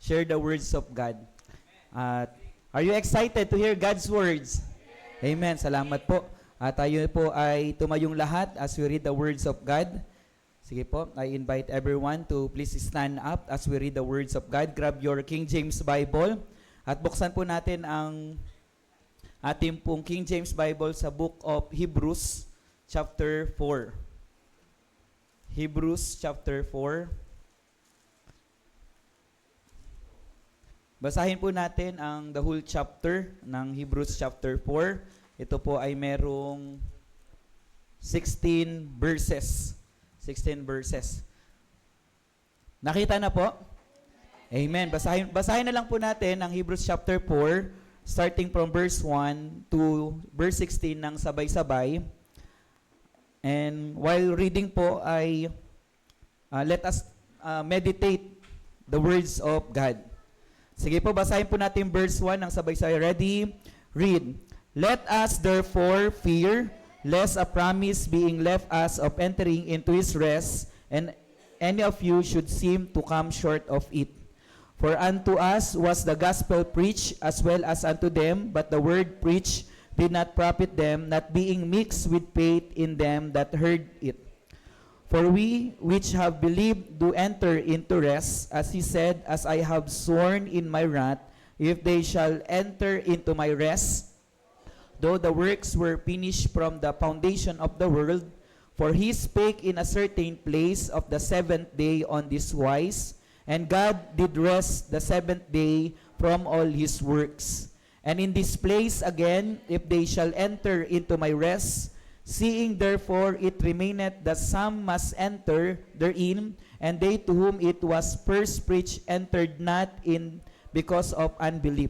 share the words of God. At are you excited to hear God's words? Amen. Salamat po. At tayo po ay tumayong lahat as we read the words of God. Sige po, I invite everyone to please stand up as we read the words of God. Grab your King James Bible at buksan po natin ang ating pong King James Bible sa book of Hebrews chapter 4. Hebrews chapter 4. Basahin po natin ang the whole chapter ng Hebrews chapter 4. Ito po ay merong 16 verses. 16 verses. Nakita na po? Amen. Basahin na lang po natin ang Hebrews chapter 4, starting from verse 1 to verse 16 ng sabay-sabay. And while reading po ay let us meditate the words of God. Sige po, basahin po natin verse 1 ng sabay-sabay. Ready? Read. Let us therefore fear, lest a promise being left us of entering into his rest, and any of you should seem to come short of it. For unto us was the gospel preached as well as unto them, but the word preached did not profit them, not being mixed with faith in them that heard it. For we which have believed do enter into rest, as he said, as I have sworn in my wrath, if they shall enter into my rest, though the works were finished from the foundation of the world. For he spake in a certain place of the seventh day on this wise, and God did rest the seventh day from all his works. And in this place again, if they shall enter into my rest, seeing therefore it remaineth that some must enter therein, and they to whom it was first preached entered not in because of unbelief.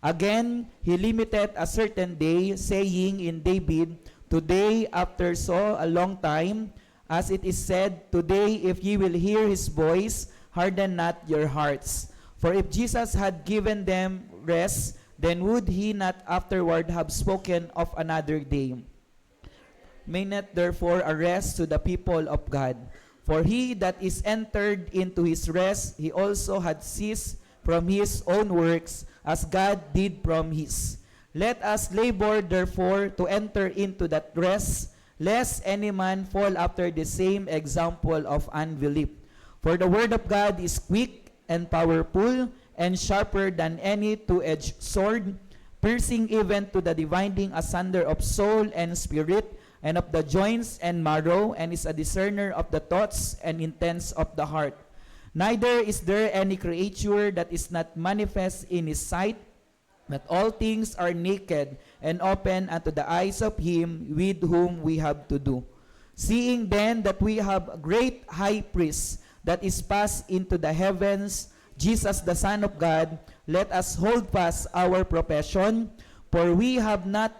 Again, he limited a certain day, saying in David, Today after so a long time, as it is said, Today if ye will hear his voice, harden not your hearts. For if Jesus had given them rest, then would he not afterward have spoken of another day? May not therefore a rest to the people of God. For he that is entered into his rest, he also had ceased from his own works, as God did from his. Let us labor therefore to enter into that rest, lest any man fall after the same example of unbelief. For the word of God is quick and powerful, and sharper than any two-edged sword, piercing even to the dividing asunder of soul and spirit, and of the joints and marrow, and is a discerner of the thoughts and intents of the heart. Neither is there any creature that is not manifest in his sight, but all things are naked and open unto the eyes of him with whom we have to do. Seeing then that we have a great high priest that is passed into the heavens, Jesus the Son of God, let us hold fast our profession, for we have not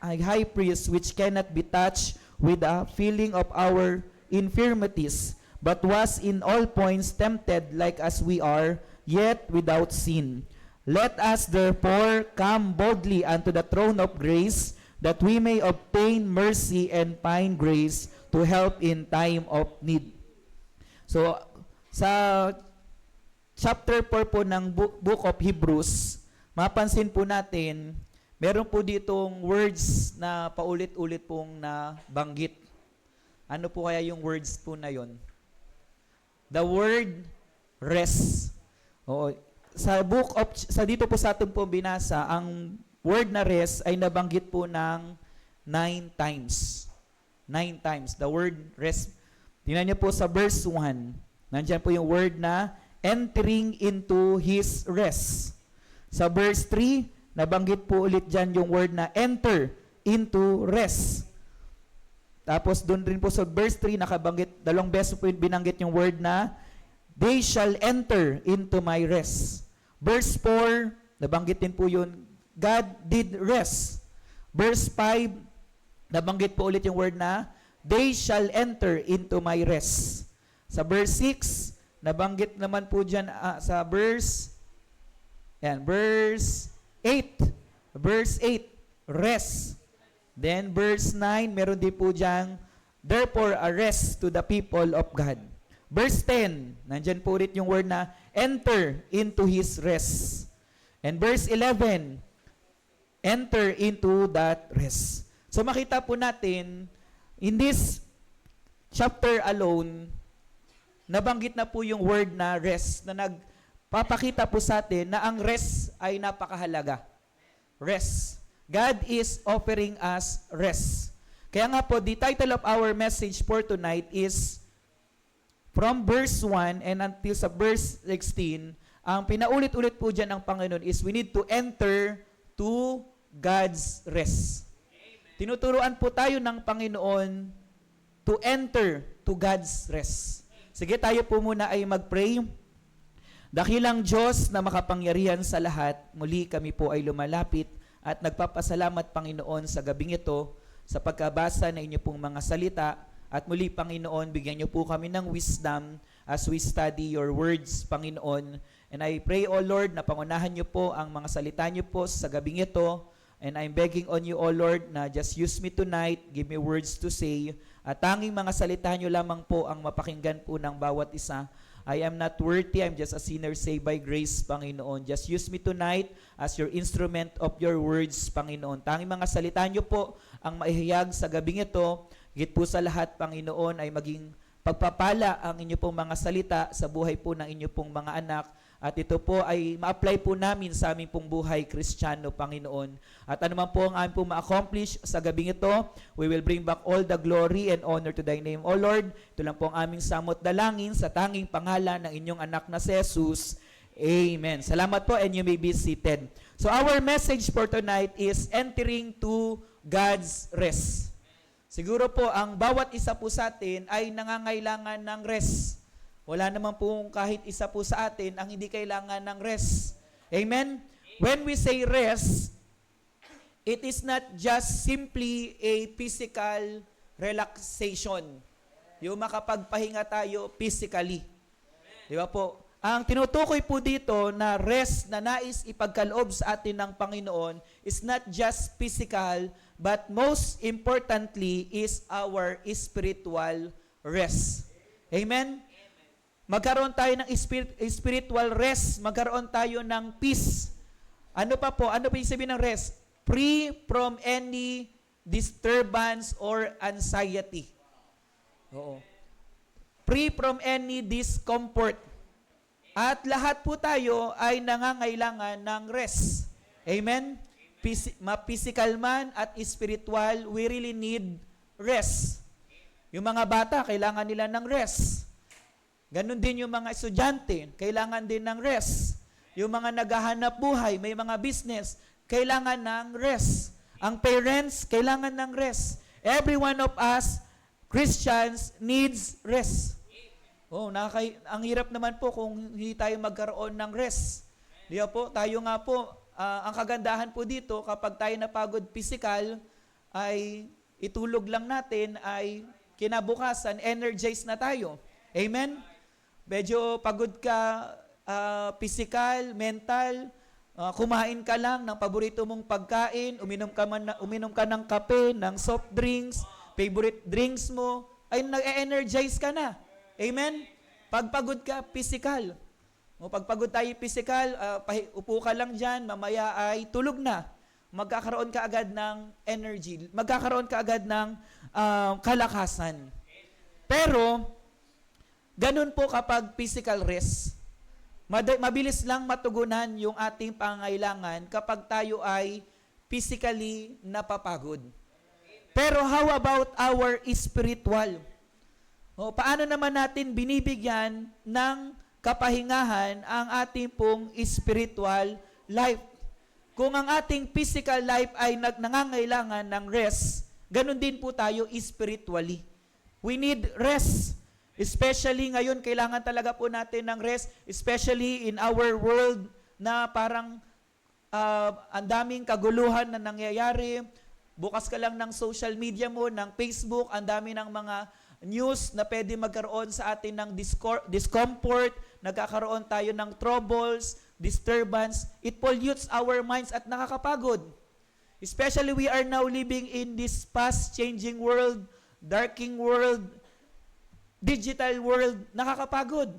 a high priest which cannot be touched with the feeling of our infirmities, but was in all points tempted like as we are, yet without sin. Let us therefore come boldly unto the throne of grace, that we may obtain mercy and find grace to help in time of need. So, sa chapter 4 po ng book of Hebrews, mapansin po natin, meron po ditong words na paulit-ulit pong nabanggit. Ano po kaya yung words po na yon? The word rest. Oo. Sa dito po sa atin po binasa, ang word na rest ay nabanggit po ng 9 times. 9 times. The word rest. Tingnan niyo po sa verse 1. Nandiyan po yung word na entering into his rest. Sa verse 3, nabanggit po ulit dyan yung word na enter into rest. Tapos doon rin po sa verse 3, nakabanggit, dalawang beses po binanggit yung word na they shall enter into my rest. Verse 4, nabanggit din po yun, God did rest. Verse 5, nabanggit po ulit yung word na they shall enter into my rest. Sa verse 6, nabanggit naman po dyan sa verse 8. Verse 8, rest. Then verse 9, meron din po diyang, therefore a rest to the people of God. Verse 10, nandyan po ulit yung word na enter into His rest. And verse 11, enter into that rest. So makita po natin, in this chapter alone, nabanggit na po yung word na rest, na nagpapakita po sa atin na ang rest ay napakahalaga. Rest. God is offering us rest. Kaya nga po, the title of our message for tonight is from verse 1 and until sa verse 16, ang pinaulit-ulit po dyan ng Panginoon is we need to enter to God's rest. Tinuturuan po tayo ng Panginoon to enter to God's rest. Sige, tayo po muna ay mag-pray. Dakilang Diyos na makapangyarihan sa lahat, muli kami po ay lumalapit at nagpapasalamat, Panginoon, sa gabing ito sa pagkabasa na inyo pong mga salita. At muli, Panginoon, bigyan niyo po kami ng wisdom as we study your words, Panginoon. And I pray, O Lord, na pangunahan niyo po ang mga salita niyo po sa gabing ito. And I'm begging on you, O Lord, na just use me tonight, give me words to say. At tanging mga salita niyo lamang po ang mapakinggan po ng bawat isa. I am not worthy, I'm just a sinner saved by grace, Panginoon. Just use me tonight as your instrument of your words, Panginoon. Tanging mga salita niyo po ang maihayag sa gabing ito. Higit po sa lahat, Panginoon, ay maging pagpapala ang inyo pong mga salita sa buhay po ng inyo pong mga anak. At ito po ay ma-apply po namin sa aming pong buhay Kristiyano, Panginoon. At anuman po ang aming pong ma-accomplish sa gabing ito, we will bring back all the glory and honor to Thy name, O Lord. Ito lang po ang aming samot dalangin sa tanging pangalan ng inyong anak na si Jesus. Amen. Salamat po, and you may be seated. So our message for tonight is entering to God's rest. Siguro po, ang bawat isa po sa atin ay nangangailangan ng rest. Wala naman pong kahit isa po sa atin ang hindi kailangan ng rest. Amen? When we say rest, it is not just simply a physical relaxation. Yung makapagpahinga tayo physically. Di ba po? Ang tinutukoy po dito na rest na nais ipagkaloob sa atin ng Panginoon is not just physical, but most importantly is our spiritual rest. Amen? Magkaroon tayo ng spiritual rest, magkaroon tayo ng peace. Ano pa po? Ano pa yung sabihin ng rest? Free from any disturbance or anxiety. Oo. Free from any discomfort. At lahat po tayo ay nangangailangan ng rest. Amen? Ma-physical man at spiritual, we really need rest. Yung mga bata, kailangan nila ng rest. Ganon din yung mga estudyante, kailangan din ng rest. Yung mga naghahanap buhay, may mga business, kailangan ng rest. Ang parents, kailangan ng rest. Every one of us, Christians, needs rest. Oh, ang hirap naman po kung hindi tayo magkaroon ng rest. Di ba po? Tayo nga po, ang kagandahan po dito, kapag tayo napagod physical, ay itulog lang natin, ay kinabukasan, energized na tayo. Amen? Medyo pagod ka, physical, mental, kumain ka lang ng paborito mong pagkain, uminom ka ng kape, ng soft drinks, favorite drinks mo, ay nag-energize ka na. Amen? Pagpagod ka, physical. Pagpagod tayo physical, upo ka lang dyan, mamaya ay tulog na. Magkakaroon ka agad ng energy. Magkakaroon ka agad ng kalakasan. Pero, ganun po kapag physical rest. Mabilis lang matugunan yung ating pangangailangan kapag tayo ay physically napapagod. Pero how about our spiritual? Paano naman natin binibigyan ng kapahingahan ang ating pong spiritual life? Kung ang ating physical life ay nangangailangan ng rest, ganun din po tayo spiritually. We need rest. Especially ngayon, kailangan talaga po natin ng rest, especially in our world na parang ang daming kaguluhan na nangyayari. Bukas ka lang ng social media mo, ng Facebook, ang dami ng mga news na pwede magkaroon sa atin ng discomfort, nagkakaroon tayo ng troubles, disturbance. It pollutes our minds at nakakapagod. Especially we are now living in this fast-changing world, darkening world, digital world, nakakapagod.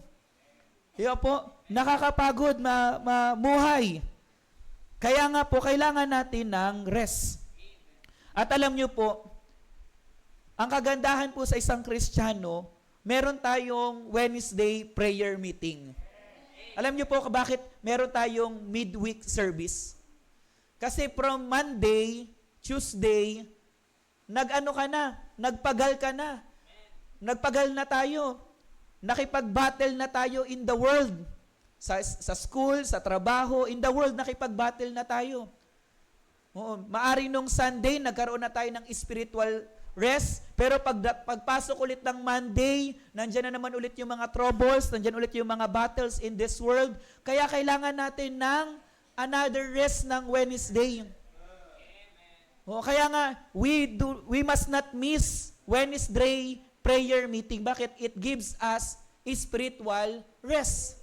Diba po? Nakakapagod mamuhay. Kaya nga po, kailangan natin ng rest. At alam nyo po, ang kagandahan po sa isang Kristiyano, meron tayong Wednesday prayer meeting. Alam nyo po bakit meron tayong midweek service? Kasi from Monday, Tuesday, nagpagal ka na. Nagpagal na tayo. Nakipag-battle na tayo in the world. Sa school, sa trabaho, in the world, nakipag-battle na tayo. Oo, maari nung Sunday, nagkaroon na tayo ng spiritual rest, pero pagpasok ulit ng Monday, nandyan na naman ulit yung mga troubles, nandyan ulit yung mga battles in this world. Kaya kailangan natin ng another rest ng Wednesday. O, kaya nga, we must not miss Wednesday prayer meeting. Bakit? It gives us spiritual rest.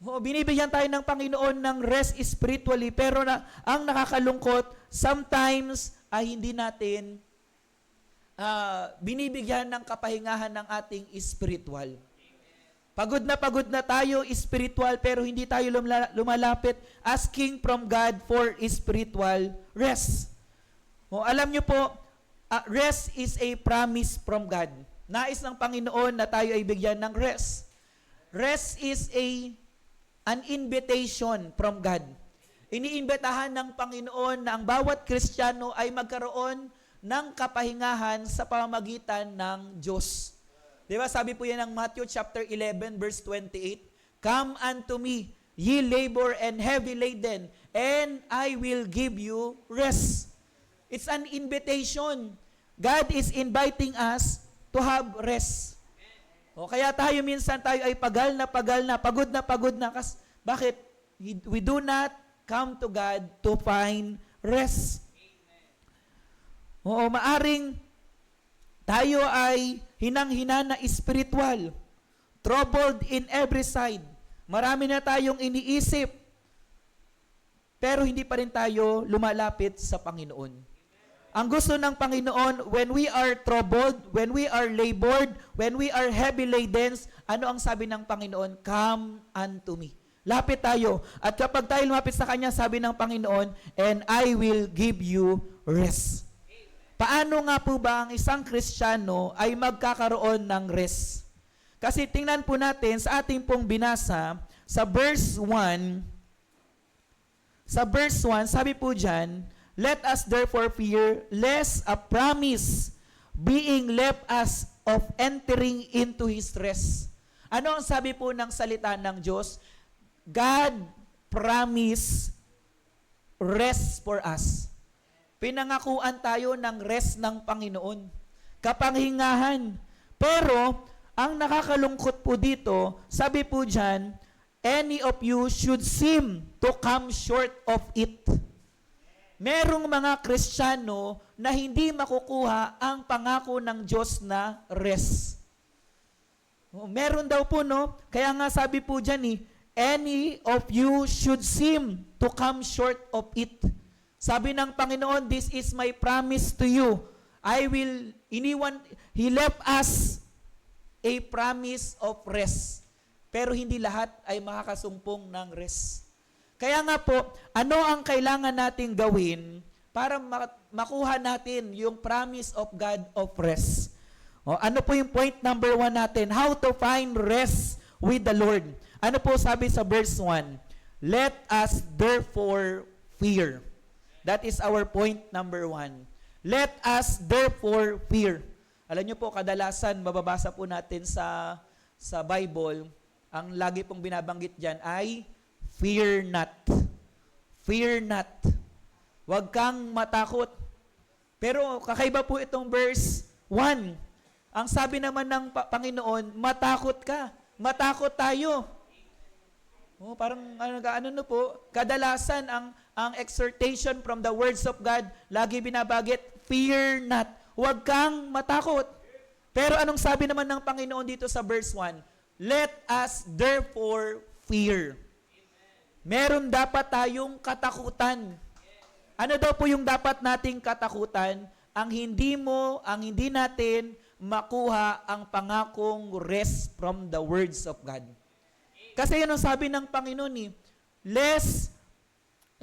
O, binibigyan tayo ng Panginoon ng rest spiritually, pero ang nakakalungkot, sometimes ay hindi natin binibigyan ng kapahingahan ng ating spiritual. Pagod na tayo spiritual, pero hindi tayo lumalapit asking from God for spiritual rest. O, alam nyo po, rest is a promise from God. Nais ng Panginoon na tayo ay bigyan ng rest. Rest is an invitation from God. Iniimbitahan ng Panginoon na ang bawat Kristiyano ay magkaroon ng kapahingahan sa pamamagitan ng Diyos. Di ba? Sabi po yan ng Matthew chapter 11 verse 28, "Come unto me, ye labor and heavy laden, and I will give you rest." It's an invitation. God is inviting us to have rest. O, kaya minsan tayo ay pagod na. Bakit? We do not come to God to find rest. Oo, maaring tayo ay hinang-hina na spiritual, troubled in every side. Marami na tayong iniisip, pero hindi pa rin tayo lumalapit sa Panginoon. Ang gusto ng Panginoon, when we are troubled, when we are labored, when we are heavy laden, ano ang sabi ng Panginoon? Come unto me. Lapit tayo. At kapag tayo lumapit sa Kanya, sabi ng Panginoon, and I will give you rest. Paano nga po ba ang isang Kristiyano ay magkakaroon ng rest? Kasi tingnan po natin sa ating pong binasa, sa verse 1, sabi po dyan, "Let us therefore fear, lest a promise being left us of entering into His rest." Ano ang sabi po ng salita ng Diyos? God promise rest for us. Pinangakuan tayo ng rest ng Panginoon. Kapanghingahan. Pero, ang nakakalungkot po dito, sabi po dyan, any of you should seem to come short of it. Merong mga Kristiyano na hindi makukuha ang pangako ng Diyos na rest. Meron daw po, no? Kaya nga sabi po dyan, any of you should seem to come short of it. Sabi ng Panginoon, this is my promise to you. He left us a promise of rest. Pero hindi lahat ay makakasumpong ng rest. Kaya nga po, ano ang kailangan nating gawin para makuha natin yung promise of God of rest? O, ano po yung point number 1 natin? How to find rest with the Lord. Ano po sabi sa verse 1? Let us therefore fear. That is our point number 1. Let us therefore fear. Alam niyo po, kadalasan mababasa po natin sa Bible, ang lagi pong binabanggit dyan ay fear not. Fear not. Huwag kang matakot. Pero kakaiba po itong verse 1. Ang sabi naman ng Panginoon, matakot ka. Matakot tayo. Oh, parang ano po, kadalasan ang exhortation from the words of God, lagi binabagit, fear not. Huwag kang matakot. Pero anong sabi naman ng Panginoon dito sa verse 1? Let us therefore fear. Meron dapat tayong katakutan. Ano daw po yung dapat nating katakutan? Ang hindi natin makuha ang pangakong rest from the words of God. Kasi yun ang sabi ng Panginoon eh,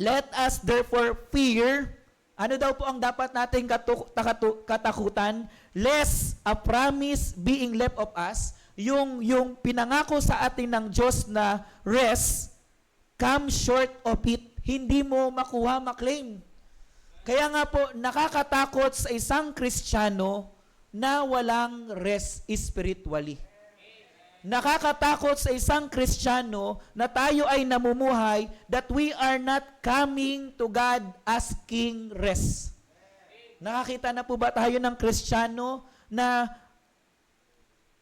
let us therefore fear. Ano daw po ang dapat nating katakutan? Lest a promise being left of us, yung pinangako sa atin ng Diyos na rest, come short of it, hindi mo makuha, maklaim. Kaya nga po, nakakatakot sa isang Kristiyano na walang rest spiritually. Nakakatakot sa isang Kristiyano na tayo ay namumuhay that we are not coming to God asking rest. Nakakita na po ba tayo ng Kristiyano na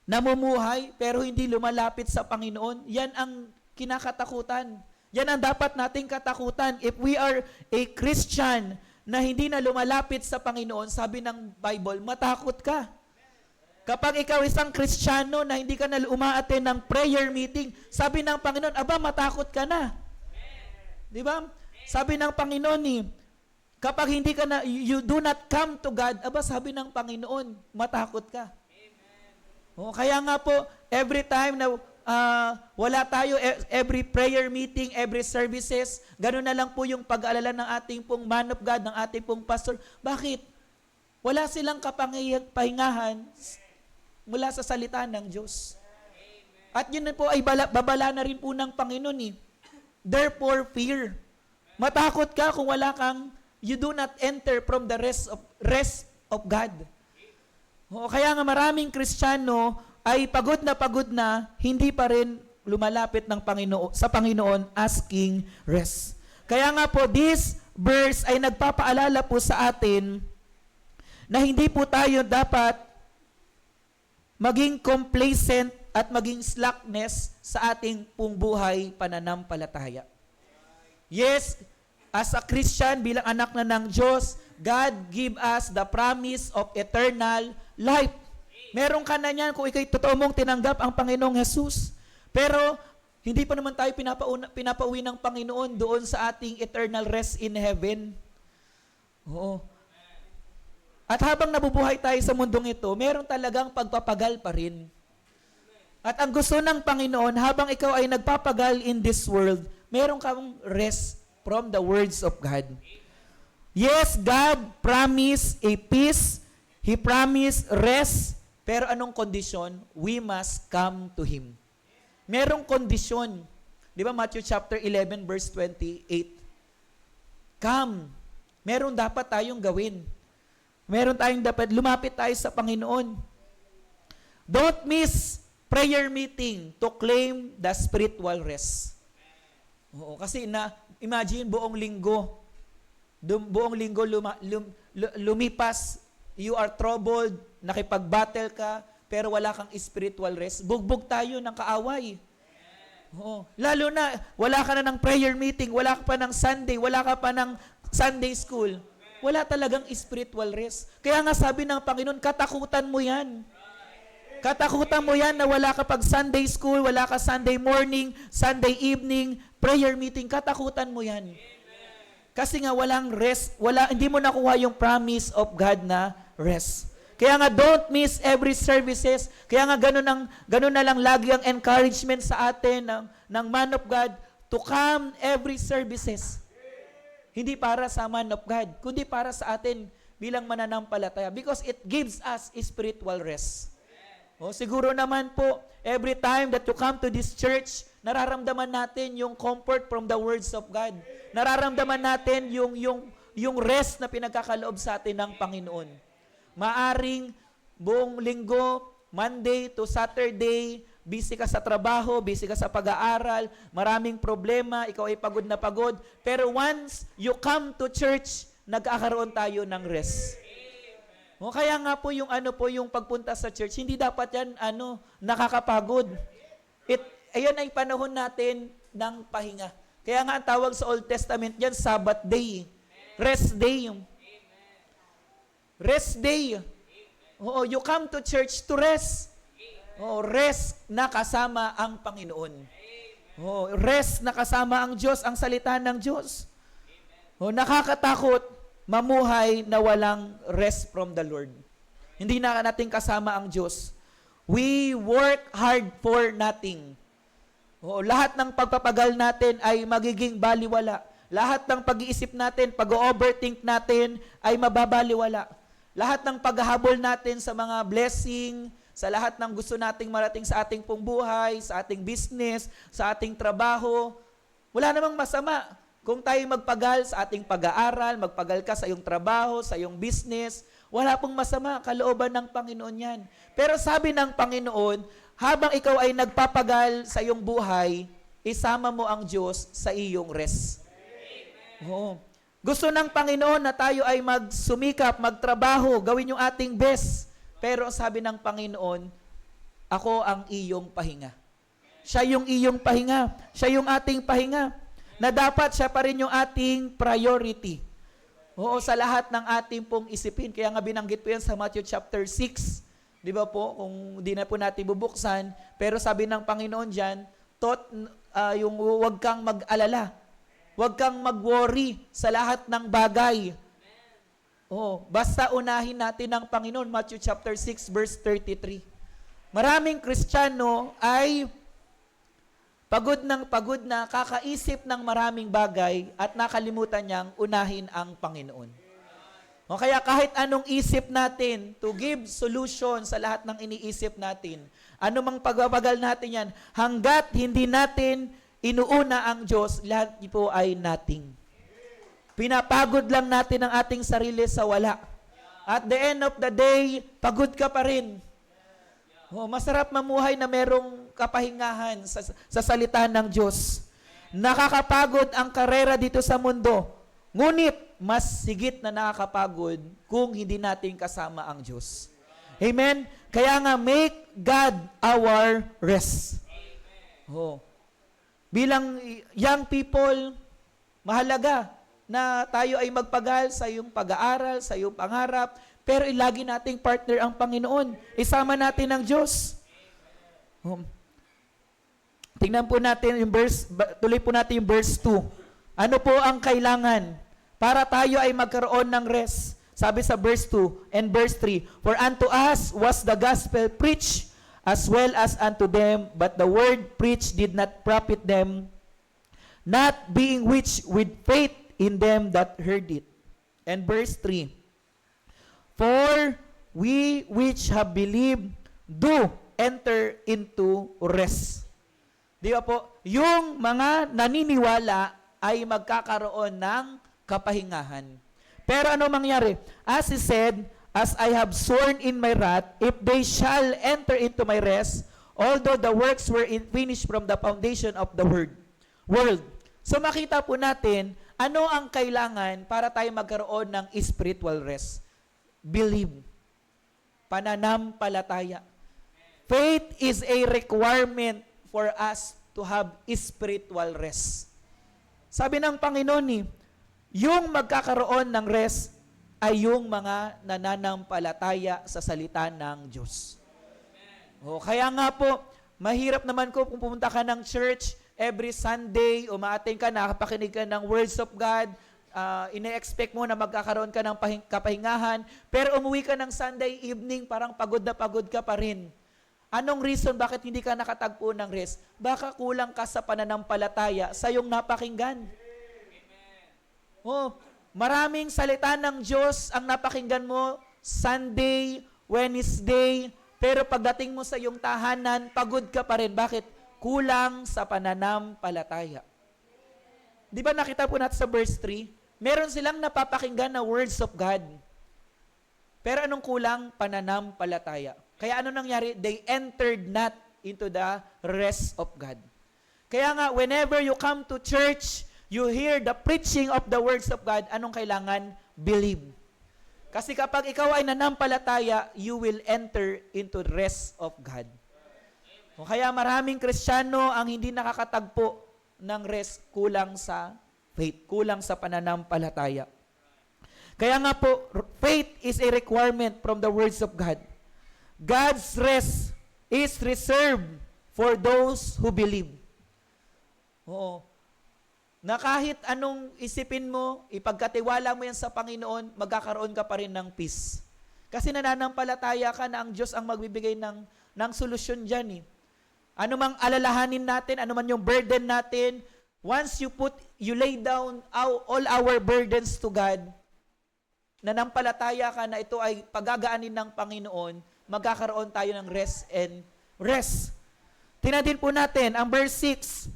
namumuhay pero hindi lumalapit sa Panginoon? Yan ang kinakatakutan. Yan ang dapat nating katakutan. If we are a Christian na hindi na lumalapit sa Panginoon, sabi ng Bible, matakot ka. Kapag ikaw isang Kristiyano na hindi ka na umaattend ng prayer meeting, sabi ng Panginoon, aba, matakot ka na. Di ba? Sabi ng Panginoon kapag hindi ka na, you do not come to God, aba, sabi ng Panginoon, matakot ka. O, kaya nga po, every time na wala tayo, every prayer meeting, every services, gano'n na lang po yung pag-aalala ng ating pong man of God, ng ating pong pastor. Bakit? Wala silang kapahingahan mula sa salita ng Diyos. At yun na po ay babala na rin po ng Panginoon Therefore, fear. Matakot ka kung wala kang, you do not enter from the rest of God. O, kaya nga maraming Kristiyano ay pagod na, hindi pa rin lumalapit ng sa Panginoon asking rest. Kaya nga po, this verse ay nagpapaalala po sa atin na hindi po tayo dapat maging complacent at maging slackness sa ating pong buhay pananampalataya. Yes, as a Christian, bilang anak na ng Diyos, God give us the promise of eternal life. Meron ka na niyan kung ikay totoo mong tinanggap ang Panginoong Jesus. Pero, hindi pa naman tayo pinapauwi ng Panginoon doon sa ating eternal rest in heaven. Oo. At habang nabubuhay tayo sa mundong ito, meron talagang pagpapagal pa rin. At ang gusto ng Panginoon, habang ikaw ay nagpapagal in this world, meron kang rest from the words of God. Yes, God promised a peace. He promised rest. Pero anong kondisyon? We must come to Him. Merong kondisyon. Di ba Matthew chapter 11 verse 28? Come. Meron dapat tayong gawin. Meron tayong dapat, lumapit tayo sa Panginoon. Don't miss prayer meeting to claim the spiritual rest. Oo, kasi imagine buong linggo lumipas, you are troubled, nakipag-battle ka, pero wala kang spiritual rest. Bugbog tayo ng kaaway. Oo. Lalo na, wala ka na ng prayer meeting, wala ka pa ng Sunday, wala ka pa ng Sunday school. Wala talagang spiritual rest. Kaya nga sabi ng Panginoon, katakutan mo yan. Katakutan mo yan na wala ka pag Sunday school, wala ka Sunday morning, Sunday evening, prayer meeting, katakutan mo yan. Kasi nga walang rest, hindi mo nakuha yung promise of God na rest. Kaya nga don't miss every services. Kaya nga ganun na lang lagi ang encouragement sa atin ng man of God to come every services. Hindi para sa man of God, kundi para sa atin bilang mananampalataya because it gives us spiritual rest. O, siguro naman po, every time that you come to this church, nararamdaman natin yung comfort from the words of God. Nararamdaman natin yung rest na pinagkakaloob sa atin ng Panginoon. Maaring buong linggo, Monday to Saturday, busy ka sa trabaho, busy ka sa pag-aaral, maraming problema, ikaw ay pagod na pagod. Pero once you come to church, nagkakaroon tayo ng rest. O kaya nga po yung pagpunta sa church, hindi dapat yan nakakapagod. Ayan ay panahon natin ng pahinga. Kaya nga ang tawag sa Old Testament yan, Sabbath day. Rest day. Rest day. Oo, you come to church to rest. Oh, rest na kasama ang Panginoon. Oh, rest na kasama ang Diyos, ang salita ng Diyos. Oh, nakakatakot mamuhay na walang rest from the Lord. hindi na natin kasama ang Diyos. We work hard for nothing. Oo, lahat ng pagpapagal natin ay magiging baliwala. Lahat ng pag-iisip natin, pag-overthink natin ay mababaliwala. Lahat ng paghahabol natin sa mga blessing, sa lahat ng gusto nating marating sa ating pong buhay, sa ating business, sa ating trabaho, wala namang masama. Kung tayo magpagal sa ating pag-aaral, magpagal ka sa iyong trabaho, sa iyong business, wala pong masama, kalooban ng Panginoon yan. Pero sabi ng Panginoon, habang ikaw ay nagpapagal sa iyong buhay, isama mo ang Diyos sa iyong rest. Oo. Gusto ng Panginoon na tayo ay magsumikap, magtrabaho, gawin yung ating best. Pero sabi ng Panginoon, ako ang iyong pahinga. Siya yung iyong pahinga. Siya yung ating pahinga. Na dapat siya pa rin yung ating priority. Oo, sa lahat ng ating pong isipin. Kaya nga binanggit po yan sa Matthew chapter 6. Di ba po? Kung di na po natin bubuksan. Pero sabi ng Panginoon dyan, yung huwag kang mag-alala. Huwag kang mag-worry sa lahat ng bagay. Oh, basta unahin natin ang Panginoon. Matthew chapter 6 verse 33. Maraming Kristiyano ay pagod na kakaisip ng maraming bagay at nakalimutan niyang unahin ang Panginoon. O kaya kahit anong isip natin to give solution sa lahat ng iniisip natin, anumang pagbabagal natin yan, hanggat hindi natin inuuna ang Diyos, lahat po ay nothing. Pinapagod lang natin ang ating sarili sa wala. At the end of the day, pagod ka pa rin. Oh, masarap mamuhay na merong kapahingahan sa salita ng Diyos. Nakakapagod ang karera dito sa mundo. Ngunit, mas sigit na nakakapagod kung hindi natin kasama ang Diyos. Amen? Kaya nga, make God our rest. Oh. Bilang young people, mahalaga na tayo ay magpagal sa iyong pag-aaral, sa iyong pangarap, pero ilagi nating partner ang Panginoon. Isama natin ang Diyos. Tingnan po natin yung verse, tuloy po natin yung verse 2. Ano po ang kailangan para tayo ay magkaroon ng rest? Sabi sa verse 2 and verse 3, for unto us was the gospel preached, as well as unto them, but the word preached did not profit them, not being which with faith in them that heard it. And verse 3, for we which have believed do enter into rest. Di ba po? Yung mga naniniwala ay magkakaroon ng kapahingahan. Pero ano mangyari? As he said, as I have sworn in my wrath, if they shall enter into my rest, although the works were finished from the foundation of the world. So makita po natin, ano ang kailangan para tayo magkaroon ng spiritual rest? Believe. Pananampalataya. Faith is a requirement for us to have spiritual rest. Sabi ng Panginoon yung magkakaroon ng rest ay yung mga nananampalataya sa salita ng Diyos. O, kaya nga po, mahirap naman kung pumunta ka ng church every Sunday, umaating ka, nakapakinig ka ng words of God, ine-expect mo na magkakaroon ka ng kapahingahan, pero umuwi ka ng Sunday evening, parang pagod na pagod ka pa rin. Anong reason bakit hindi ka nakatagpo ng rest? Baka kulang ka sa pananampalataya sa iyong napakinggan. Oh, maraming salita ng Diyos ang napakinggan mo Sunday, Wednesday, pero pagdating mo sa iyong tahanan, pagod ka pa rin. Bakit? Kulang sa pananampalataya. Di ba nakita po natin sa verse 3? Meron silang napapakinggan na words of God. Pero anong kulang? Pananampalataya. Kaya ano nangyari? They entered not into the rest of God. Kaya nga, whenever you come to church, you hear the preaching of the words of God, anong kailangan? Believe. Kasi kapag ikaw ay nanampalataya, you will enter into the rest of God. O kaya maraming Kristiyano ang hindi nakakatagpo ng rest, kulang sa faith, kulang sa pananampalataya. Kaya nga po, faith is a requirement from the words of God. God's rest is reserved for those who believe. Oo. Na kahit anong isipin mo, ipagkatiwala mo yan sa Panginoon, magkakaroon ka pa rin ng peace. Kasi nananampalataya ka na ang Diyos ang magbibigay ng solusyon dyan eh. Ano mang alalahanin natin, ano man yung burden natin, once you lay down all our burdens to God, nanampalataya ka na ito ay pagagaanin ng Panginoon, magkakaroon tayo ng rest. Tingnan din po natin ang verse 6.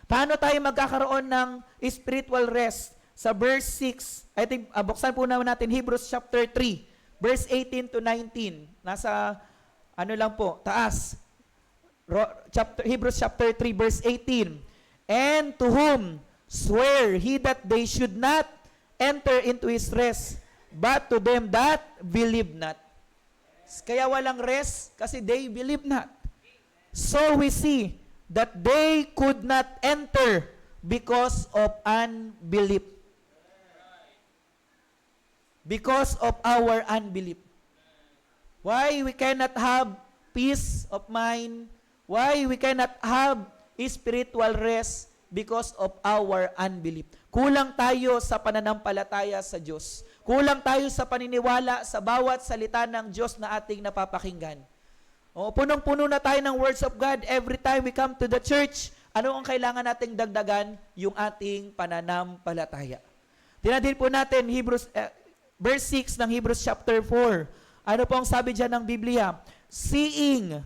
Paano tayo magkakaroon ng spiritual rest? Sa verse 6, I think, buksan po naman natin Hebrews chapter 3, verse 18 to 19. Nasa, lang po, taas. Hebrews chapter 3, verse 18. And to whom swear he that they should not enter into his rest, but to them that believe not. Kaya walang rest kasi they believe not. So we see that they could not enter because of unbelief. Because of our unbelief. Why we cannot have peace of mind? Why we cannot have spiritual rest? Because of our unbelief. Kulang tayo sa pananampalataya sa Diyos. Kulang tayo sa paniniwala sa bawat salita ng Diyos na ating napapakinggan. Punong-puno na tayo ng words of God every time we come to the church. Ano ang kailangan nating dagdagan? Yung ating pananampalataya. Tingnan po natin verse 6 ng Hebrews chapter 4. Ano po ang sabi dyan ng Biblia? Seeing,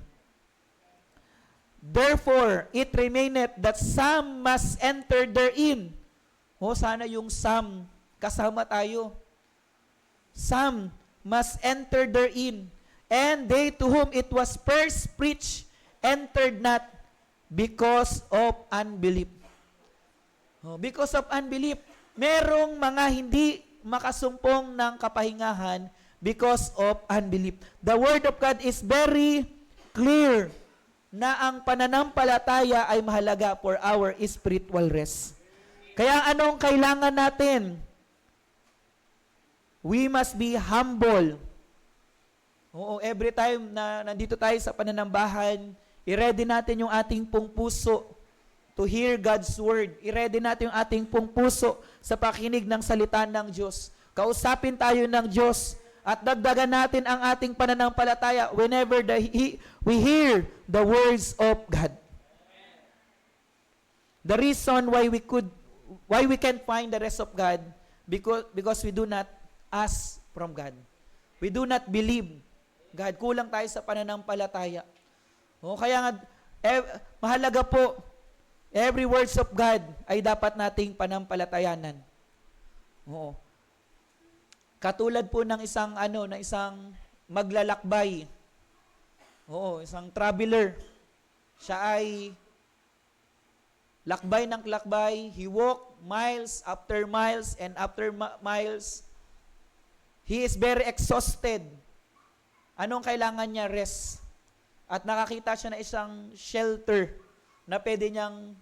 therefore, it remaineth that some must enter therein. Sana yung some, kasama tayo. Some must enter therein. And they to whom it was first preached entered not because of unbelief. Because of unbelief. Merong mga hindi makasumpong ng kapahingahan because of unbelief. The Word of God is very clear na ang pananampalataya ay mahalaga for our spiritual rest. Kaya anong kailangan natin? We must be humble. Every time na nandito tayo sa pananambahan, i-ready natin yung ating pong puso to hear God's Word. I-ready natin yung ating pong puso sa pakinig ng salita ng Diyos. Kausapin tayo ng Diyos at dagdagan natin ang ating pananampalataya whenever we hear the words of God. The reason why we can't find the rest of God because we do not ask from God. We do not believe God. Kulang tayo sa pananampalataya. Kaya nga, mahalaga po, every words of God ay dapat nating panampalatayanan. Katulad po ng isang maglalakbay. Isang traveler. Siya ay lakbay ng lakbay. He walked miles after miles and after miles. He is very exhausted. Anong kailangan niya? Rest. At nakakita siya na isang shelter na pwede niyang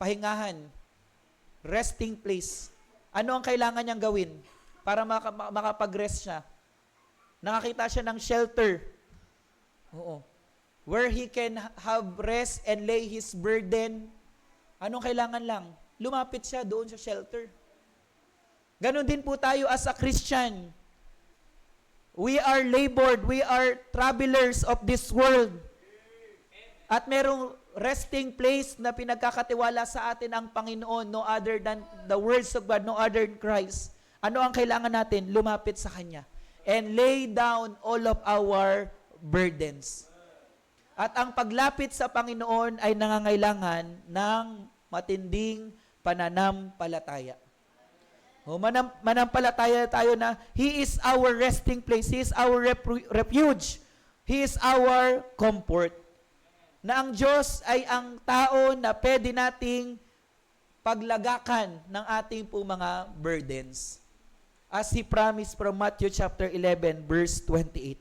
pahingahan. Resting place. Ano ang kailangan niyang gawin para makapag-rest siya? Nakakita siya ng shelter. Where he can have rest and lay his burden. Anong kailangan lang? Lumapit siya doon sa shelter. Ganon din po tayo as a Christian. We are labored, we are travelers of this world. At merong resting place na pinagkakatiwala sa atin ang Panginoon, no other than the words of God, no other than Christ. Ano ang kailangan natin? Lumapit sa Kanya. And lay down all of our burdens. At ang paglapit sa Panginoon ay nangangailangan ng matinding pananampalataya. Manampalataya tayo na He is our resting place. He is our refuge. He is our comfort. Na ang Diyos ay ang tao na pwede nating paglagakan ng ating po mga burdens. As He promised from Matthew chapter 11, verse 28.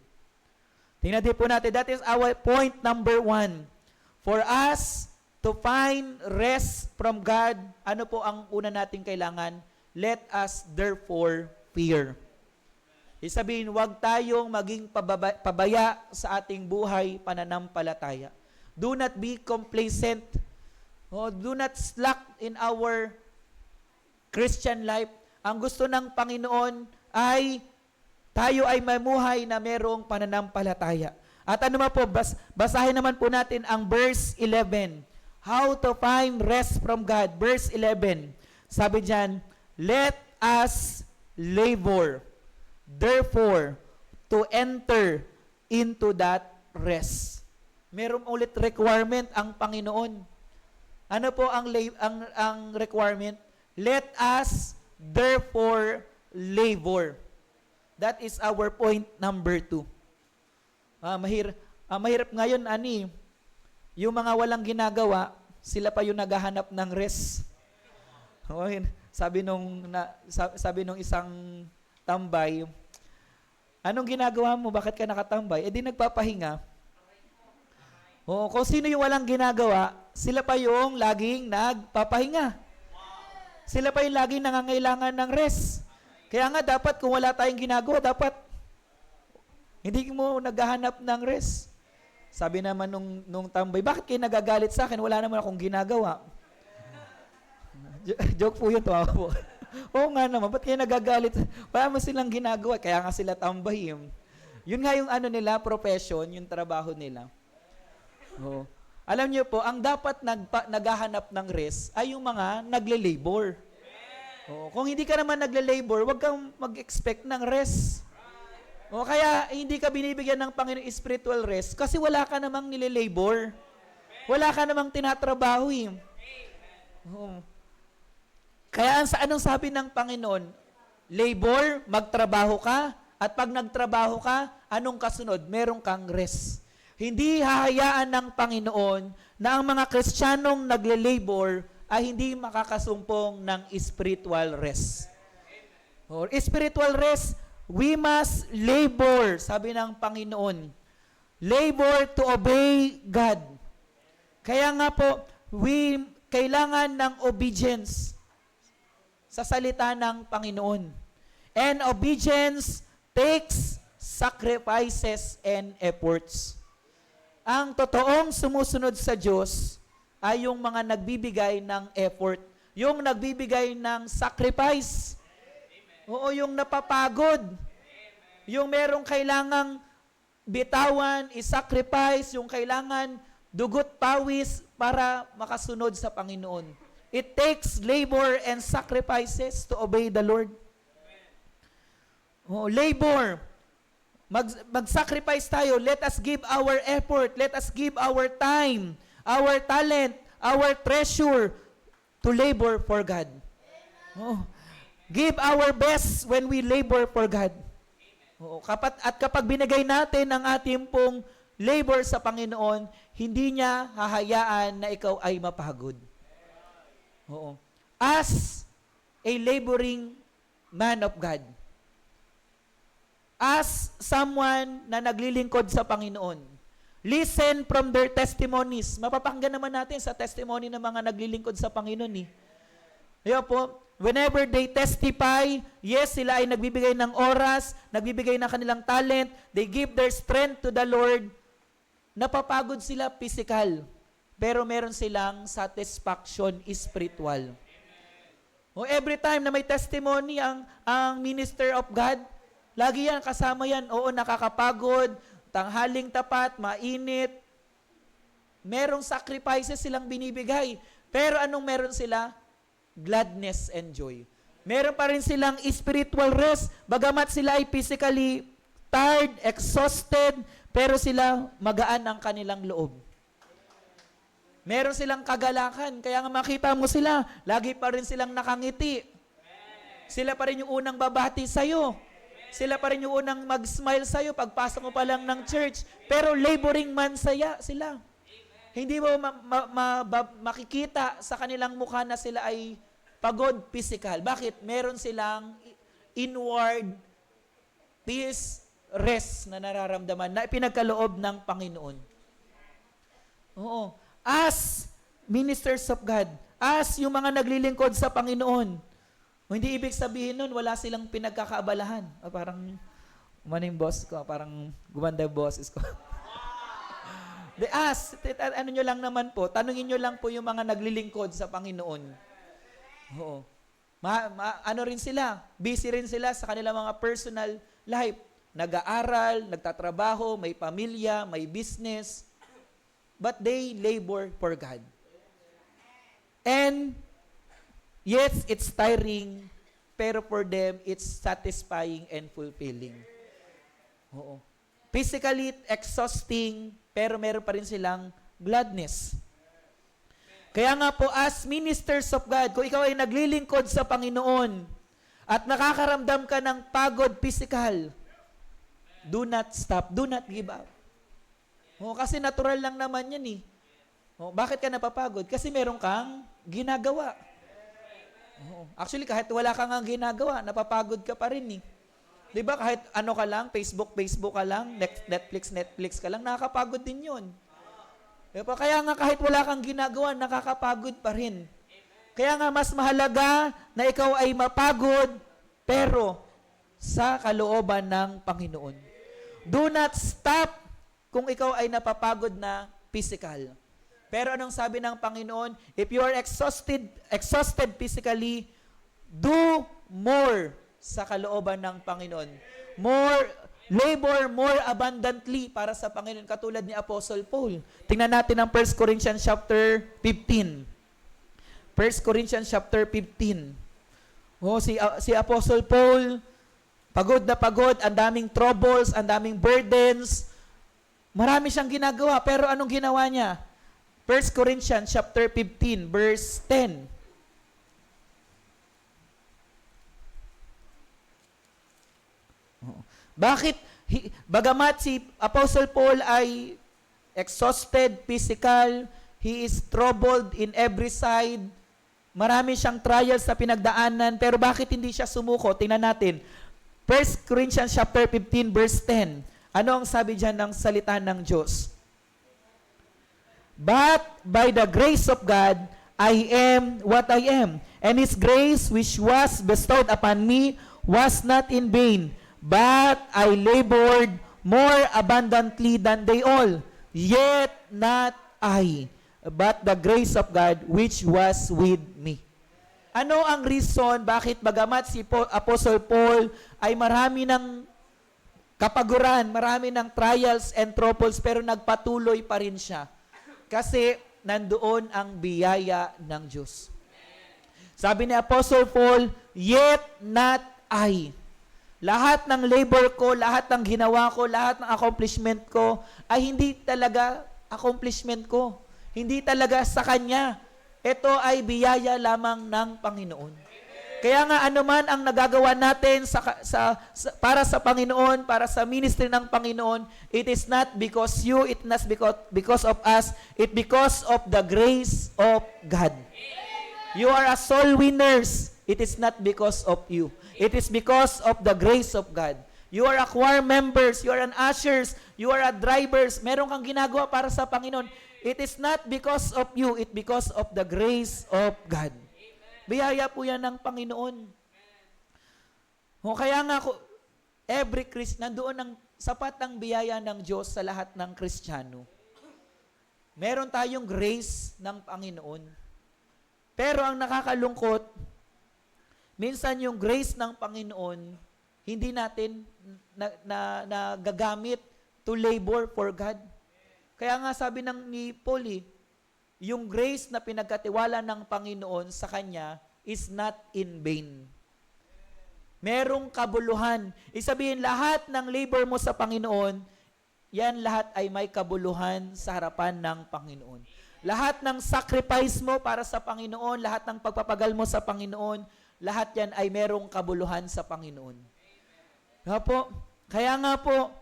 Tingnan din po natin, that is our point number 1. For us to find rest from God, ano po ang una nating kailangan? Let us therefore fear. Isabihin, huwag tayong maging pabaya sa ating buhay pananampalataya. Do not be complacent. Do not slack in our Christian life. Ang gusto ng Panginoon ay tayo ay mamuhay na merong pananampalataya. At ano po, basahin naman po natin ang verse 11. How to find rest from God. Verse 11. Sabi diyan, let us labor, therefore, to enter into that rest. Meron ulit requirement ang Panginoon. Ano po ang requirement? Let us therefore labor. That is our point number 2. Mahirap ngayon, yung mga walang ginagawa, sila pa yung naghahanap ng rest. Sabi nung isang tambay, anong ginagawa mo? Bakit ka nakatambay? Di nagpapahinga. Kung sino yung walang ginagawa, sila pa yung laging nagpapahinga. Sila pa yung laging nangangailangan ng rest. Kaya nga dapat kung wala tayong ginagawa, dapat hindi mo naghahanap ng rest. Sabi naman nung tambay, bakit kayo nagagalit sa akin? Wala naman akong ginagawa. Joke po yun, tawa po. Oo nga naman, ba't kayo nagagalit? Wala mo silang ginagawa, kaya nga sila tambay. Yun nga yung nila, profession, yung trabaho nila. Alam niyo po, ang dapat naghahanap ng rest ay yung mga nagle-labor. Kung hindi ka naman nagle-labor, huwag kang mag-expect ng rest. Kaya hindi ka binibigyan ng Panginoon spiritual rest kasi wala ka namang nile-labor. Wala ka namang tinatrabaho. Kaya anong sabi ng Panginoon? Labor, magtrabaho ka, at pag nagtrabaho ka, anong kasunod? Meron kang rest. Hindi hahayaan ng Panginoon na ang mga Kristiyanong nagle-labor ay hindi makakasumpong ng spiritual rest. Spiritual rest, we must labor, sabi ng Panginoon. Labor to obey God. Kaya nga po, kailangan ng obedience sa salita ng Panginoon. And obedience takes sacrifices and efforts. Ang totoong sumusunod sa Diyos ay yung mga nagbibigay ng effort. Yung nagbibigay ng sacrifice. Yung napapagod. Yung merong kailangang bitawan, isacrifice, yung kailangan dugot pawis para makasunod sa Panginoon. It takes labor and sacrifices to obey the Lord. Labor. Mag-sacrifice tayo. Let us give our effort. Let us give our time, our talent, our treasure to labor for God. Give our best when we labor for God. At kapag binigay natin ang ating pong labor sa Panginoon, hindi niya hahayaan na ikaw ay mapagod. As a laboring man of God, as someone na naglilingkod sa Panginoon, listen from their testimonies. Mapapakinggan naman natin sa testimony ng mga naglilingkod sa Panginoon. Kaya po, whenever they testify, yes, sila ay nagbibigay ng oras, nagbibigay ng kanilang talent, they give their strength to the Lord. Napapagod sila physical, pero meron silang satisfaction spiritual. Every time na may testimony ang minister of God, lagi yan, kasama yan. Nakakapagod, tanghaling tapat, mainit. Merong sacrifices silang binibigay. Pero anong meron sila? Gladness and joy. Meron pa rin silang spiritual rest. Bagamat sila ay physically tired, exhausted, pero sila magaan ang kanilang loob. Meron silang kagalakan. Kaya nga makita mo sila, lagi pa rin silang nakangiti. Sila pa rin yung unang babati sa'yo. Sila pa rin yung unang mag-smile sa'yo pagpasok mo pa lang ng church. Pero laboring man sila. Hindi mo makikita sa kanilang mukha na sila ay pagod physical. Bakit? Meron silang inward peace, rest na nararamdaman na pinagkaloob ng Panginoon. As ministers of God, as yung mga naglilingkod sa Panginoon, hindi ibig sabihin nun, wala silang pinagkakaabalahan. Parang, umano yung boss ko, parang gumanda yung bosses ko. Ano nyo lang naman po, tanungin nyo lang po yung mga naglilingkod sa Panginoon. Ano rin sila, busy rin sila sa kanilang mga personal life. Nag-aaral, nagtatrabaho, may pamilya, may business, but they labor for God. And yes, it's tiring, pero for them, it's satisfying and fulfilling. Oo. Physically exhausting, pero meron pa rin silang gladness. Kaya nga po, as ministers of God, kung ikaw ay naglilingkod sa Panginoon at nakakaramdam ka ng pagod physical, do not stop, do not give up. Kasi natural lang naman yan eh. Bakit ka napapagod? Kasi meron kang ginagawa. Actually, kahit wala kang ginagawa, napapagod ka pa rin eh. Di ba? Kahit ano ka lang, Facebook ka lang, Netflix ka lang, nakakapagod din yun. Diba? Kaya nga kahit wala kang ginagawa, nakakapagod pa rin. Kaya nga mas mahalaga na ikaw ay mapagod, pero sa kalooban ng Panginoon. Do not stop kung ikaw ay napapagod na physical. Pero anong sabi ng Panginoon? If you are exhausted physically, do more sa kalooban ng Panginoon. Labor more abundantly para sa Panginoon, katulad ni Apostle Paul. Tingnan natin ang 1 Corinthians chapter 15. 1 Corinthians chapter 15. Si Apostle Paul, pagod na pagod, ang daming troubles, ang daming burdens. Marami siyang ginagawa, pero anong ginawa niya? 1 Corinthians chapter 15, verse 10. Bakit? Bagamat si Apostle Paul ay exhausted, physical, he is troubled in every side, marami siyang trials sa pinagdaanan, pero bakit hindi siya sumuko? Tingnan natin. 1 Corinthians chapter 15, verse 10. Ano ang sabi dyan ng salita ng Diyos? But by the grace of God, I am what I am. And His grace which was bestowed upon me was not in vain. But I labored more abundantly than they all. Yet not I, but the grace of God which was with me. Ano ang reason bakit bagamat si Apostle Paul ay marami ng kapaguran, marami ng trials and troubles, pero nagpatuloy pa rin siya? Kasi nandoon ang biyaya ng Diyos. Sabi ni Apostle Paul, yet not I. Lahat ng labor ko, lahat ng ginawa ko, lahat ng accomplishment ko, ay hindi talaga accomplishment ko. Hindi talaga sa Kanya. Ito ay biyaya lamang ng Panginoon. Kaya nga anuman ang nagagawa natin para sa Panginoon, para sa ministry ng Panginoon, it is not because you, it is not because of us, it because of the grace of God. You are a soul winners. It is not because of you. It is because of the grace of God. You are a choir members, you are an ushers, you are a drivers. Meron kang ginagawa para sa Panginoon. It is not because of you, it because of the grace of God. Biyaya po yan ng Panginoon. Kaya nga every Christian, nandoon ang sapat ng biyaya ng Diyos sa lahat ng Kristiyano. Meron tayong grace ng Panginoon. Pero ang nakakalungkot, minsan yung grace ng Panginoon, hindi natin nagagamit to labor for God. Kaya nga sabi ni Paul, yung grace na pinagkatiwala ng Panginoon sa kanya is not in vain. Merong kabuluhan. Isabihin, lahat ng labor mo sa Panginoon, yan lahat ay may kabuluhan sa harapan ng Panginoon. Lahat ng sacrifice mo para sa Panginoon, lahat ng pagpapagal mo sa Panginoon, lahat yan ay merong kabuluhan sa Panginoon. Kaya nga po,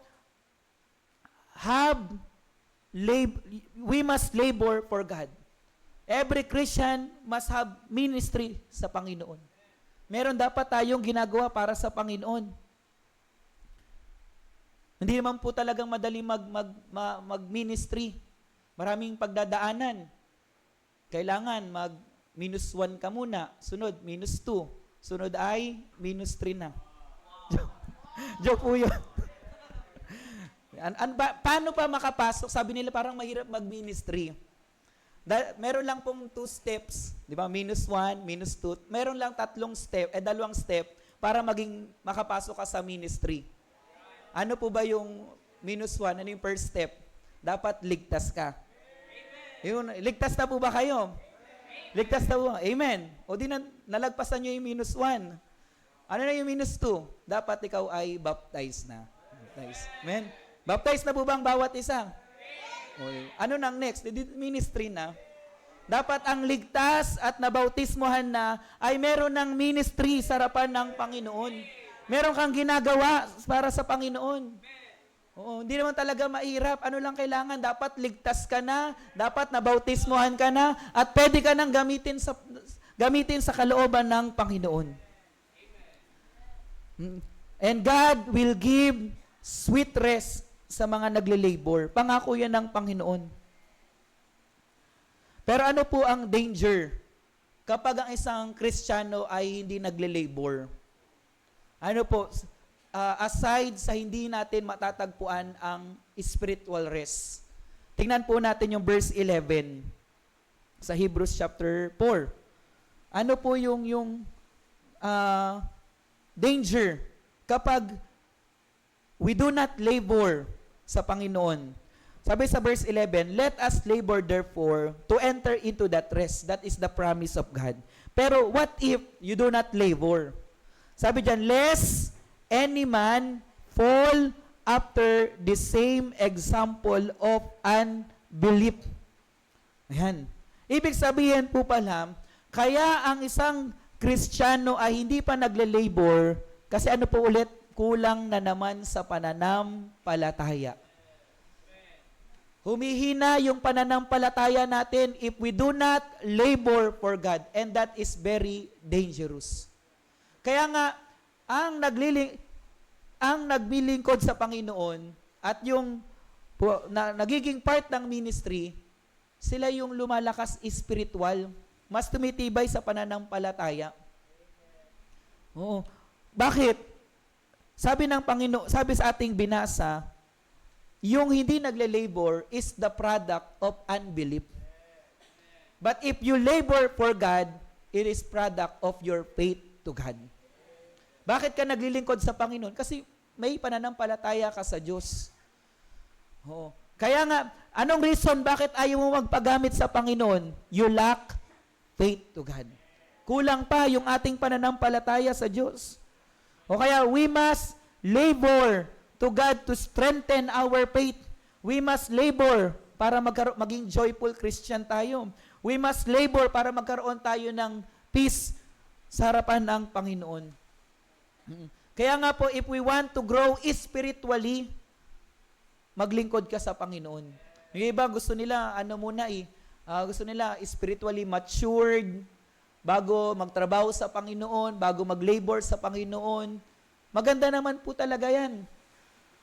we must labor for God. Every Christian must have ministry sa Panginoon. Meron dapat tayong ginagawa para sa Panginoon. Hindi naman po talagang madali mag-ministry. Maraming pagdadaanan. Kailangan -1 ka muna, sunod -2, sunod ay -3 na. Joke po yun. Paano pa makapasok? Sabi nila parang mahirap mag-ministry. Meron lang pong 2 steps, di ba? -1, -2. Meron lang 2 step para makapasok ka sa ministry. Ano po ba yung -1? Ano yung first step? Dapat ligtas ka. Yun, ligtas na po ba kayo? Ligtas na po. Amen. O di nalagpasan nyo yung -1. Ano na yung -2? Dapat ikaw ay baptized na. Amen. Baptized na po ba ang bawat isa? Okay. Ano nang next? Ministry na. Dapat ang ligtas at nabautismohan na ay meron ng ministry sa harapan ng Panginoon. Meron kang ginagawa para sa Panginoon. Oo, hindi naman talaga mahirap. Ano lang kailangan? Dapat ligtas ka na, dapat nabautismohan ka na, at pwede ka nang gamitin sa kalooban ng Panginoon. And God will give sweet rest sa mga nagle-labor. Pangako yan ng Panginoon. Pero ano po ang danger kapag ang isang Kristiyano ay hindi nagle-labor? Ano po, aside sa hindi natin matatagpuan ang spiritual rest. Tingnan po natin yung verse 11 sa Hebrews chapter 4. Ano po yung danger kapag we do not labor sa Panginoon? Sabi sa verse 11, let us labor therefore to enter into that rest. That is the promise of God. Pero what if you do not labor? Sabi diyan, lest any man fall after the same example of unbelief. Ayan. Ibig sabihin po pala, kaya ang isang Kristiyano ay hindi pa nagle-labor kasi ano po ulit? Kulang na naman sa pananampalataya. Humihina yung pananampalataya natin if we do not labor for God, and that is very dangerous. Kaya nga, ang naglilingkod sa Panginoon at yung nagiging part ng ministry, sila yung lumalakas spiritual, mas tumitibay sa pananampalataya. Oo. Bakit? Sabi ng Panginoon, sabi sa ating binasa, yung hindi nagle-labor is the product of unbelief. But if you labor for God, it is product of your faith to God. Bakit ka naglilingkod sa Panginoon? Kasi may pananampalataya ka sa Diyos. Oo. Kaya nga, anong reason bakit ayaw mo magpagamit sa Panginoon? You lack faith to God. Kulang pa yung ating pananampalataya sa Diyos. O kaya, we must labor to God to strengthen our faith. We must labor para maging joyful Christian tayo. We must labor para magkaroon tayo ng peace sa harapan ng Panginoon. Kaya nga po, if we want to grow spiritually, maglingkod ka sa Panginoon. Yung iba gusto nila, gusto nila spiritually matured, bago magtrabaho sa Panginoon, bago mag-labor sa Panginoon. Maganda naman po talaga yan.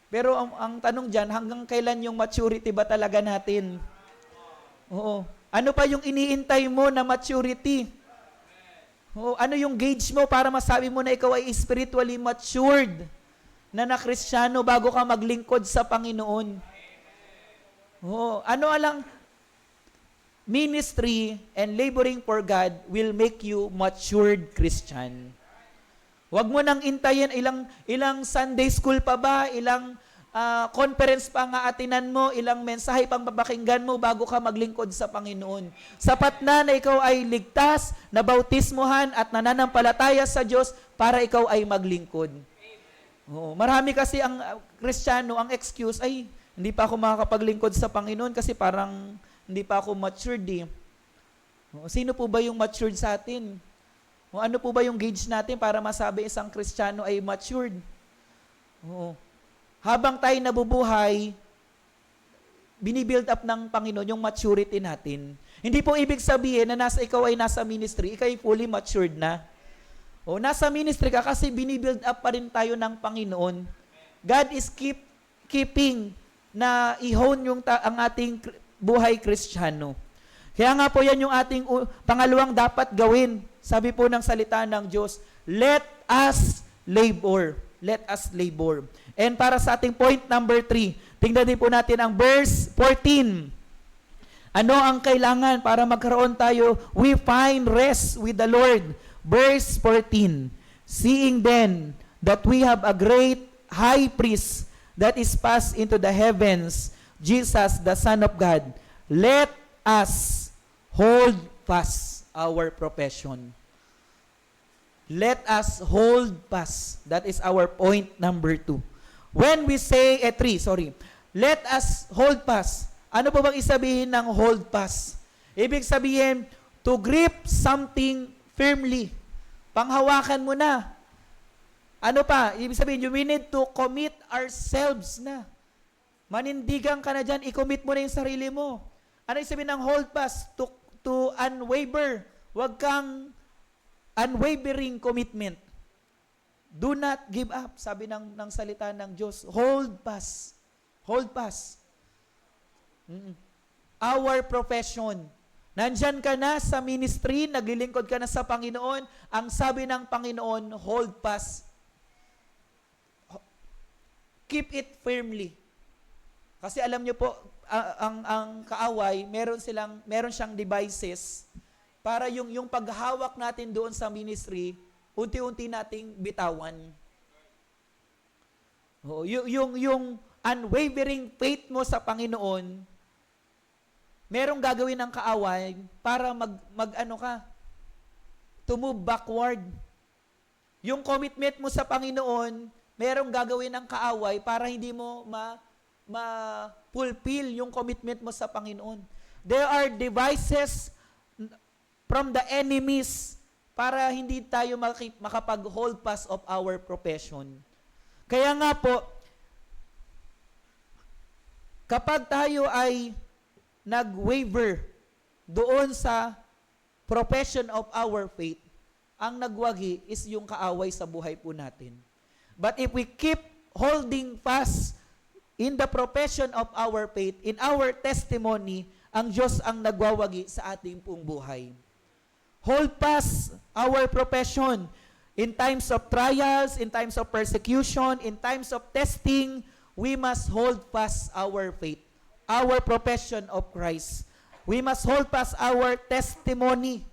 Pero ang tanong dyan, hanggang kailan yung maturity ba talaga natin? Oo. Ano pa yung iniintay mo na maturity? Oo. Ano yung gauge mo para masabi mo na ikaw ay spiritually matured na Kristiyano bago ka maglingkod sa Panginoon? Oo. Ano alang ministry and laboring for God will make you matured Christian. Huwag mo nang intayin ilang Sunday school pa ba, ilang conference pa nga atinan mo, ilang mensahe pang babakinggan mo bago ka maglingkod sa Panginoon. Sapat na ikaw ay ligtas, nabautismohan at nananampalataya sa Diyos para ikaw ay maglingkod. Oo, marami kasi ang Kristiyano, ang excuse ay hindi pa ako makakapaglingkod sa Panginoon kasi parang hindi pa ako matured eh. Oo, sino po ba yung matured sa atin? O ano po ba yung gauge natin para masabi isang Kristiyano ay matured? Oo. Habang tayo nabubuhay, binibuild up ng Panginoon yung maturity natin. Hindi po ibig sabihin na ikaw ay nasa ministry, ikaw ay fully matured na. O nasa ministry ka kasi binibuild up pa rin tayo ng Panginoon. God is keeping na i-hone ang ating buhay Kristiyano. Kaya nga po yan yung ating pangalawang dapat gawin. Sabi po ng salita ng Diyos, let us labor. Let us labor. And para sa ating point number 3, tingnan din po natin ang verse 14. Ano ang kailangan para magkaroon tayo? We find rest with the Lord. Verse 14, seeing then that we have a great high priest that is passed into the heavens, Jesus, the Son of God, let us hold fast our profession. Let us hold fast. That is our point number 2. When we say, 3, let us hold fast. Ano po bang isabihin ng hold fast? Ibig sabihin, to grip something firmly. Panghawakan mo na. Ano pa? Ibig sabihin, we need to commit ourselves na. Manindigan ka na dyan, i-commit mo na yung sarili mo. Ano yung sabihin ng hold fast? To unwaver. Huwag kang unwavering commitment. Do not give up, sabi ng salita ng Diyos. Hold fast. Hold fast. Our profession. Nandyan ka na sa ministry, naglilingkod ka na sa Panginoon. Ang sabi ng Panginoon, hold fast. Keep it firmly. Kasi alam niyo po, ang kaaway, meron siyang devices para yung paghawak natin doon sa ministry, unti-unti nating bitawan. Yung unwavering faith mo sa Panginoon, merong gagawin ng kaaway para to move backward. Yung commitment mo sa Panginoon, merong gagawin ng kaaway para hindi mo ma-fulfill yung commitment mo sa Panginoon. There are devices from the enemies para hindi tayo makapag-hold fast of our profession. Kaya nga po, kapag tayo ay nag-waver doon sa profession of our faith, ang nagwagi is yung kaaway sa buhay po natin. But if we keep holding fast in the profession of our faith, in our testimony, ang Diyos ang nagwawagi sa ating pong buhay. Hold fast our profession in times of trials, in times of persecution, in times of testing. We must hold fast our faith, our profession of Christ. We must hold fast our testimony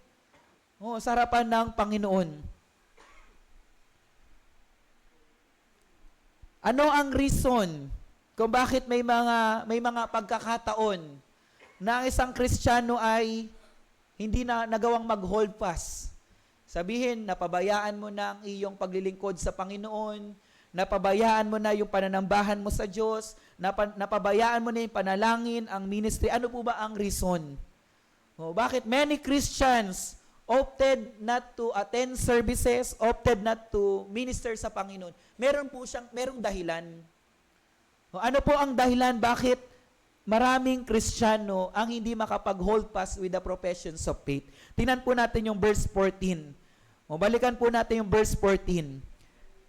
sa harapan ng Panginoon. Ano ang reason kung bakit may mga pagkakataon na ang isang Kristiyano ay hindi na nagawang mag-hold fast? Sabihin, napabayaan mo na ang iyong paglilingkod sa Panginoon, napabayaan mo na yung pananambahan mo sa Diyos, napabayaan mo na yung panalangin, ang ministry. Ano po ba ang reason? Bakit many Christians opted not to attend services, opted not to minister sa Panginoon? Merong dahilan. Ano po ang dahilan bakit maraming Kristiyano ang hindi makapag-hold fast with the professions of faith? Tingnan po natin yung verse 14. Balikan po natin yung verse 14.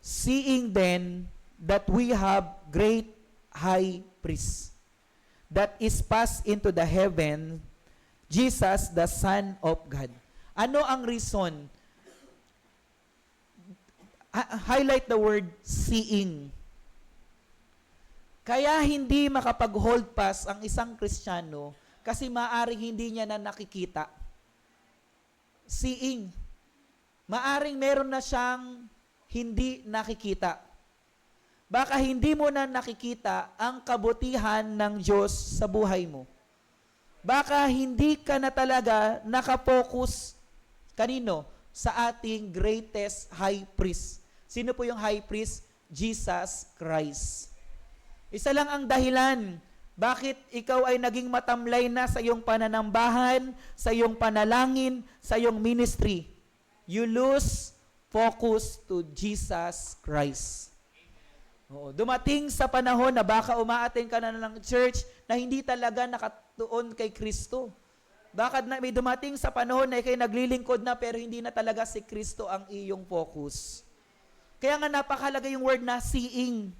Seeing then that we have great high priest that is passed into the heaven, Jesus, the Son of God. Ano ang reason? Highlight the word seeing. Kaya hindi makapag-hold fast ang isang Kristiyano kasi maaring hindi niya na nakikita. Seeing. Maaring meron na siyang hindi nakikita. Baka hindi mo na nakikita ang kabutihan ng Diyos sa buhay mo. Baka hindi ka na talaga nakapokus kanino? Sa ating greatest high priest. Sino po yung high priest? Jesus Christ. Isa lang ang dahilan bakit ikaw ay naging matamlay na sa iyong pananambahan, sa iyong panalangin, sa iyong ministry. You lose focus to Jesus Christ. Dumating sa panahon na baka umaattend ka na ng church na hindi talaga nakatuon kay Kristo. Baka may dumating sa panahon na ikay naglilingkod na pero hindi na talaga si Kristo ang iyong focus. Kaya nga napakahalaga yung word na seeing.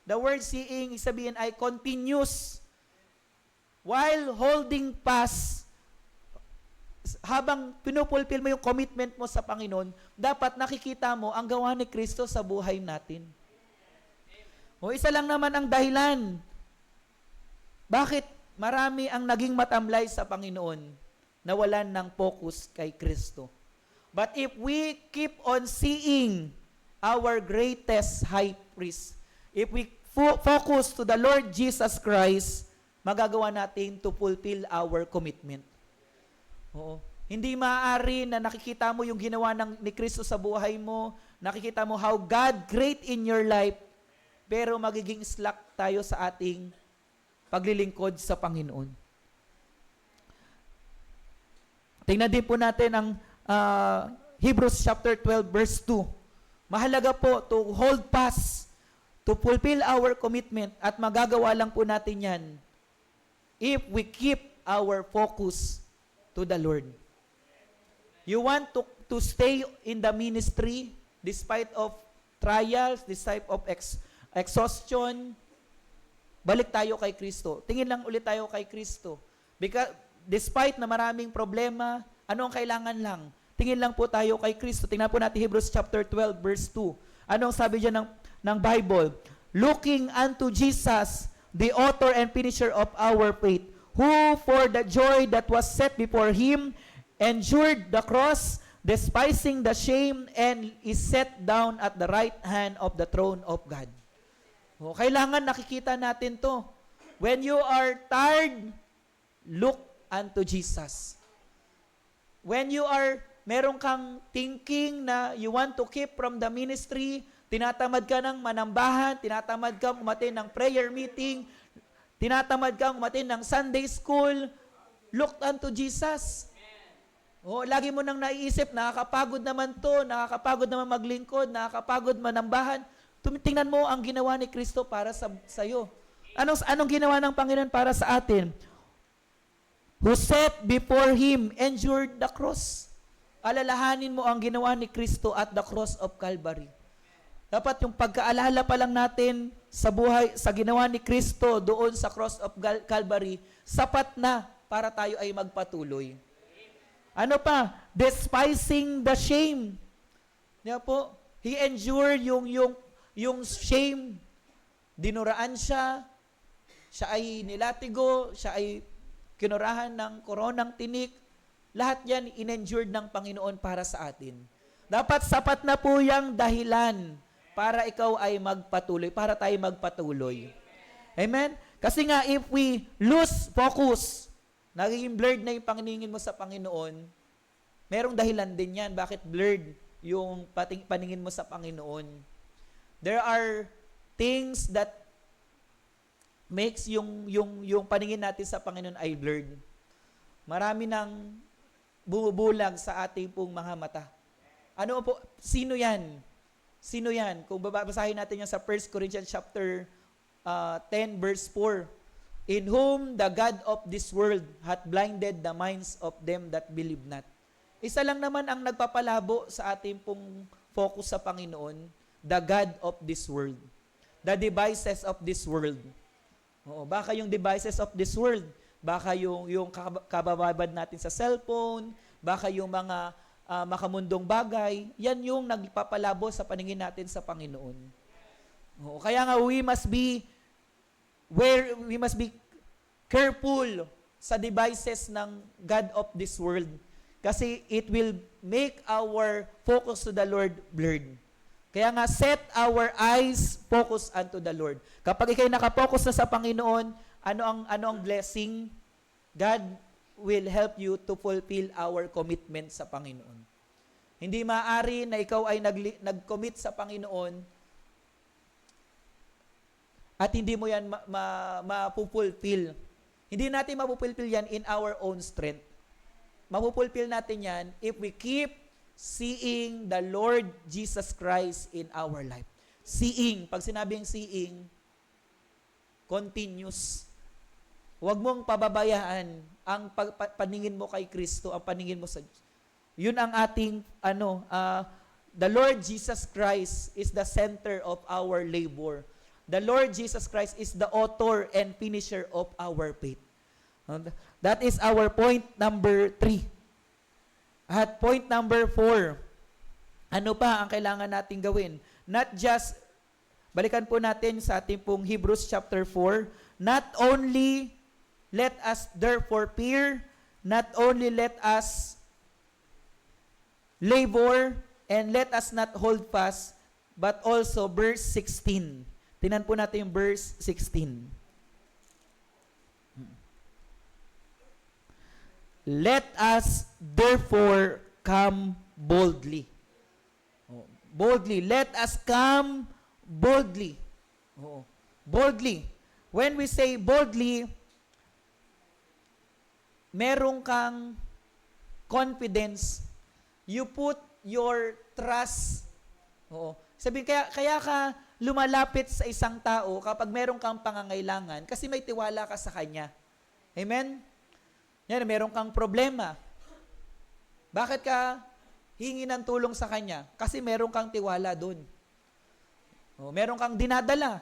The word seeing, sabihin ay continuous. While holding fast, habang pinupulfill mo yung commitment mo sa Panginoon, dapat nakikita mo ang gawa ni Kristo sa buhay natin. Isa lang naman ang dahilan. Bakit marami ang naging matamlay sa Panginoon na walan ng focus kay Kristo. But if we keep on seeing our greatest high priest, if we focus to the Lord Jesus Christ, magagawa natin to fulfill our commitment. Oo. Hindi maaari na nakikita mo yung ginawa ni Kristo sa buhay mo, nakikita mo how God great in your life, pero magiging slack tayo sa ating paglilingkod sa Panginoon. Tingnan din po natin ang Hebrews chapter 12 verse 2. Mahalaga po to hold fast, to fulfill our commitment, at magagawa lang po natin yan if we keep our focus to the Lord. You want to stay in the ministry despite of trials, despite of exhaustion, balik tayo kay Kristo. Tingin lang ulit tayo kay Kristo. Because despite na maraming problema, ano ang kailangan lang? Tingin lang po tayo kay Kristo. Tingnan po natin Hebrews chapter 12 verse 2. Anong sabi diyan ng Bible? Looking unto Jesus, the author and finisher of our faith, who for the joy that was set before him endured the cross, despising the shame, and is set down at the right hand of the throne of God. O, kailangan nakikita natin to. When you are tired, look unto Jesus. When you are, meron kang thinking na you want to keep from the ministry, tinatamad ka ng manambahan, tinatamad kang umatin ng prayer meeting, tinatamad kang umatin ng Sunday school, look unto Jesus. Oh, lagi mo nang naiisip, nakakapagod naman to, nakakapagod naman maglingkod, nakakapagod manambahan. Tingnan mo ang ginawa ni Kristo para sa iyo. Anong ginawa ng Panginoon para sa atin? Who set before him endured the cross. Alalahanin mo ang ginawa ni Kristo at the cross of Calvary. Dapat yung pagkaalala pa lang natin sa buhay, sa ginawa ni Kristo doon sa cross of Calvary, sapat na para tayo ay magpatuloy. Ano pa? Despising the shame. Diba po? He endured yung shame. Dinuraan siya. Siya ay nilatigo. Siya ay kinurahan ng koronang tinik. Lahat yan in-endured ng Panginoon para sa atin. Dapat sapat na po yung dahilan para ikaw ay magpatuloy, para tayo magpatuloy. Amen? Kasi nga, if we lose focus, nagiging blurred na yung paningin mo sa Panginoon, merong dahilan din yan. Bakit blurred yung paningin mo sa Panginoon? There are things that makes yung paningin natin sa Panginoon ay blurred. Marami nang bumubulag sa ating pong mga mata. Ano po? Sino yan? Sino yan? Kung babasahin natin yan sa 1 Corinthians chapter 10 verse 4. In whom the God of this world hath blinded the minds of them that believe not. Isa lang naman ang nagpapalabo sa ating pong focus sa Panginoon, the God of this world. The devices of this world. Oo, baka yung devices of this world, baka yung kabababad natin sa cellphone, baka yung mga makamundong bagay, yan yung nagpapalabo sa paningin natin sa Panginoon. Oo, kaya nga we must be careful sa devices ng God of this world kasi it will make our focus to the Lord blurred. Kaya nga, set our eyes focus unto the Lord. Kapag ikay nakapokus na sa Panginoon, ano ang blessing? God will help you to fulfill our commitment sa Panginoon. Hindi maaari na ikaw ay nag-commit sa Panginoon at hindi mo yan mapupulfill. Hindi natin mapupulfill yan in our own strength. Mapupulfill natin yan if we keep seeing the Lord Jesus Christ in our life. Seeing, pag sinabing seeing, continuous. Huwag mong pababayaan ang paningin mo kay Kristo, ang paningin mo sa Diyos. Yun ang ating, the Lord Jesus Christ is the center of our labor. The Lord Jesus Christ is the author and finisher of our faith. That is our point number 3. At point number 4, ano pa ang kailangan natin gawin? Not just, balikan po natin sa ating pong Hebrews chapter 4, not only let us therefore fear, not only let us labor, and let us not hold fast, but also verse 16. Tingnan po natin yung verse 16. Let us therefore come boldly. Boldly. Let us come boldly. Boldly. When we say boldly, merong kang confidence. You put your trust. Sabihin, kaya ka lumalapit sa isang tao kapag meron kang pangangailangan kasi may tiwala ka sa kanya. Amen? Yan, meron kang problema. Bakit ka hingi ng tulong sa kanya? Kasi meron kang tiwala doon. Meron kang dinadala.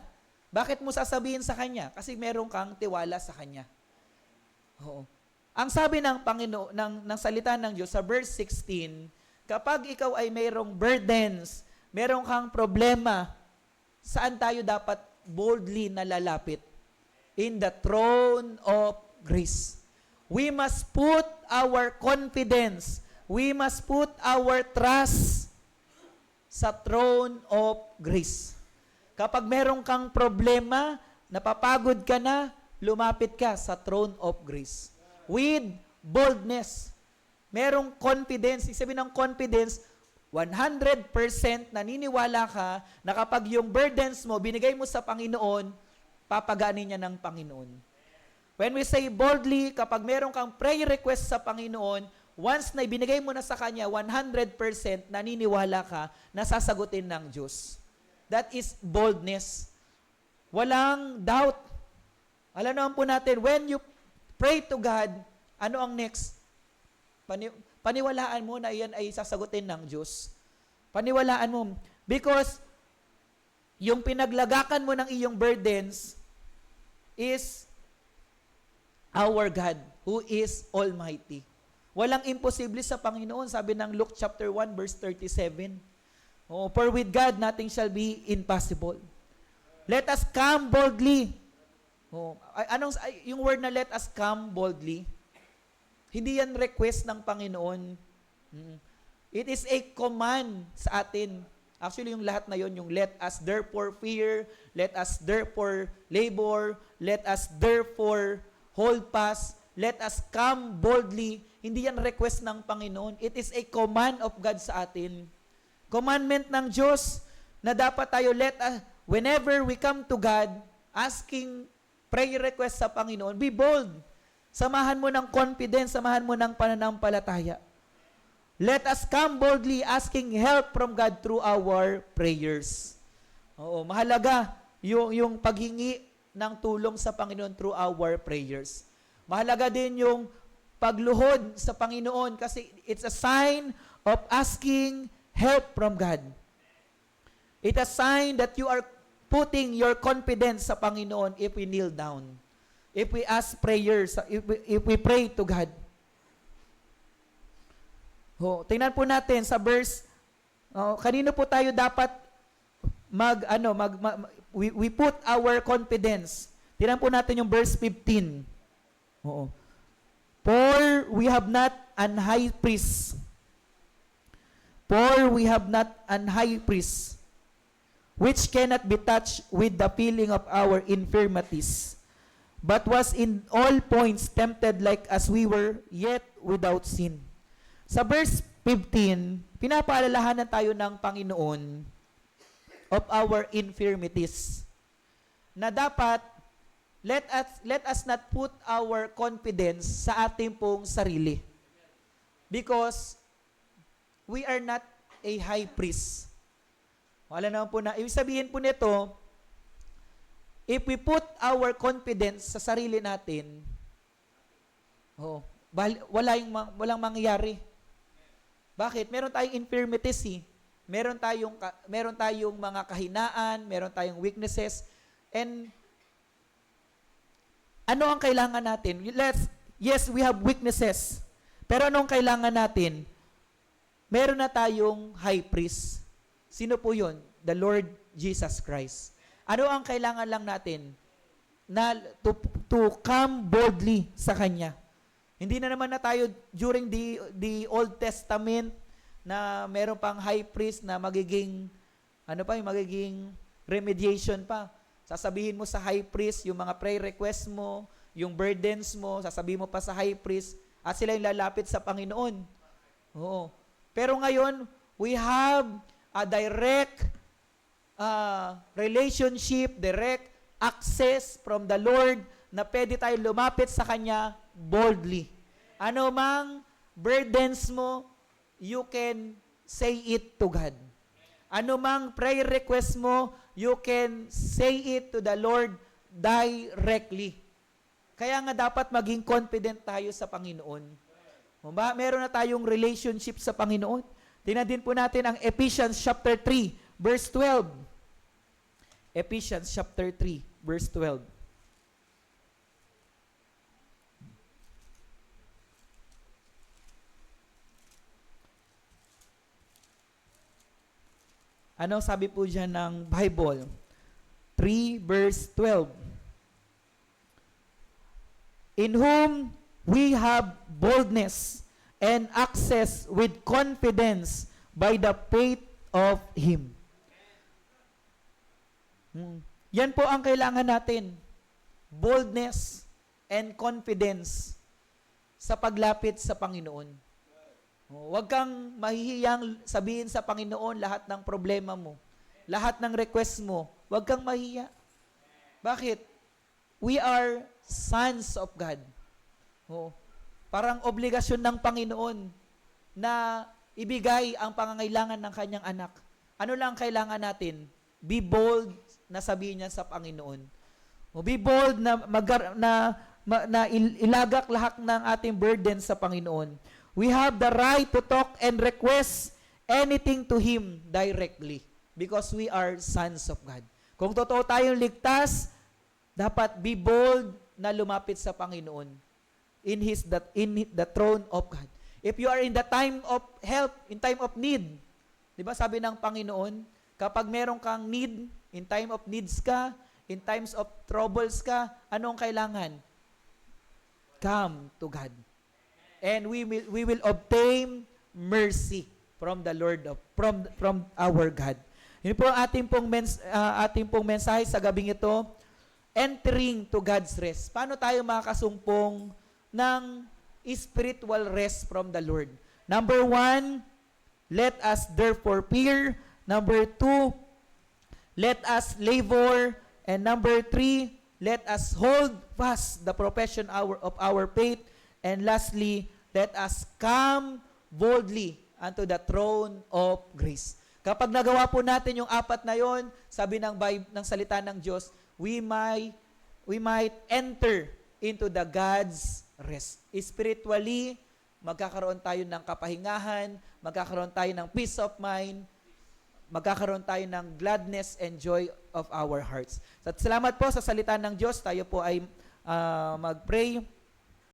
Bakit mo sasabihin sa kanya? Kasi meron kang tiwala sa kanya. Ang sabi ng Panginoon, ng salita ng Diyos sa verse 16, kapag ikaw ay mayroong burdens, meron kang problema, saan tayo dapat boldly nalalapit? In the throne of grace. We must put our confidence, we must put our trust sa throne of grace. Kapag meron kang problema, napapagod ka na, lumapit ka sa throne of grace. With boldness. Merong confidence. Isabihin ng confidence, 100% naniniwala ka na kapag yung burdens mo, binigay mo sa Panginoon, papaganin niya ng Panginoon. When we say boldly, kapag meron kang prayer request sa Panginoon, once na ibinigay mo na sa Kanya, 100% naniniwala ka na sasagutin ng Diyos. That is boldness. Walang doubt. Alam naman po natin, when you pray to God, ano ang next? Paniwalaan mo na iyan ay sasagutin ng Diyos. Paniwalaan mo. Because yung pinaglagakan mo ng iyong burdens is our God, who is Almighty. Walang imposible sa Panginoon. Sabi ng Luke chapter 1, verse 37. For with God, nothing shall be impossible. Let us come boldly. Yung word na let us come boldly, hindi yan request ng Panginoon. It is a command sa atin. Actually, yung lahat na yon, yung let us therefore fear, let us therefore labor, let us therefore hold fast, let us come boldly. Hindi yan request ng Panginoon. It is a command of God sa atin. Commandment ng Diyos na dapat tayo whenever we come to God, asking prayer request sa Panginoon, be bold. Samahan mo ng confidence, samahan mo ng pananampalataya. Let us come boldly asking help from God through our prayers. Mahalaga yung paghingi ng tulong sa Panginoon through our prayers. Mahalaga din yung pagluhod sa Panginoon kasi it's a sign of asking help from God. It's a sign that you are putting your confidence sa Panginoon if we kneel down. If we ask prayers, if we pray to God. Tingnan po natin sa verse, kanino po tayo dapat we put our confidence. Tingnan po natin yung verse 15. For we have not an high priest. For we have not an high priest, which cannot be touched with the feeling of our infirmities, but was in all points tempted like as we were, yet without sin. Sa verse 15, pinapaalalahanan tayo ng Panginoon of our infirmities. Na dapat, let us not put our confidence sa ating pong sarili. Because we are not a high priest. Wala naman po na, ibig sabihin po nito, if we put our confidence sa sarili natin, walang mangyayari. Bakit? Meron tayong infirmities Meron tayong mga kahinaan, meron tayong weaknesses, and ano ang kailangan natin? Yes, we have weaknesses. Pero anong kailangan natin? Meron na tayong high priest. Sino po yun? The Lord Jesus Christ. Ano ang kailangan lang natin? na to come boldly sa Kanya. Hindi na naman na tayo during the Old Testament na meron pang high priest na magiging, yung magiging remediation pa. Sasabihin mo sa high priest yung mga prayer request mo, yung burdens mo, sasabihin mo pa sa high priest, at sila yung lalapit sa Panginoon. Oo. Pero ngayon, we have a direct relationship, direct access from the Lord na pwede tayo lumapit sa Kanya boldly. Ano mang burdens mo, you can say it to God. Ano mang prayer request mo, you can say it to the Lord directly. Kaya nga dapat maging confident tayo sa Panginoon. Meron na tayong relationship sa Panginoon. Tingnan din po natin ang Ephesians chapter 3, verse 12. Ephesians chapter 3, verse 12. Ano sabi po dyan ng Bible? 3 verse 12. In whom we have boldness and access with confidence by the faith of Him. Yan po ang kailangan natin. Boldness and confidence sa paglapit sa Panginoon. Huwag kang mahihiyang sabihin sa Panginoon lahat ng problema mo, lahat ng request mo. Huwag kang mahiya. Bakit? We are sons of God. Parang obligasyon ng Panginoon na ibigay ang pangangailangan ng kanyang anak. Ano lang kailangan natin? Be bold na sabihin niya sa Panginoon. Be bold na ilagak lahat ng ating burden sa Panginoon. We have the right to talk and request anything to Him directly because we are sons of God. Kung totoo tayong ligtas, dapat be bold na lumapit sa Panginoon in the throne of God. If you are in the time of help, in time of need, di ba sabi ng Panginoon, kapag meron kang need, in time of needs ka, in times of troubles ka, anong kailangan? Come to God. And we will obtain mercy from the Lord, from our God. Yun po ang ating pong mensahe sa gabing ito, entering to God's rest. Paano tayo makakasumpong ng spiritual rest from the Lord? Number 1, let us therefore fear. Number 2, let us labor. And number 3, let us hold fast the profession of our faith. And lastly, let us come boldly unto the throne of grace. Kapag nagawa po natin yung apat na yon, sabi ng salita ng Diyos, we might enter into the God's rest. Spiritually, magkakaroon tayo ng kapahingahan, magkakaroon tayo ng peace of mind, magkakaroon tayo ng gladness and joy of our hearts. At salamat po sa salita ng Diyos. Tayo po ay mag-pray.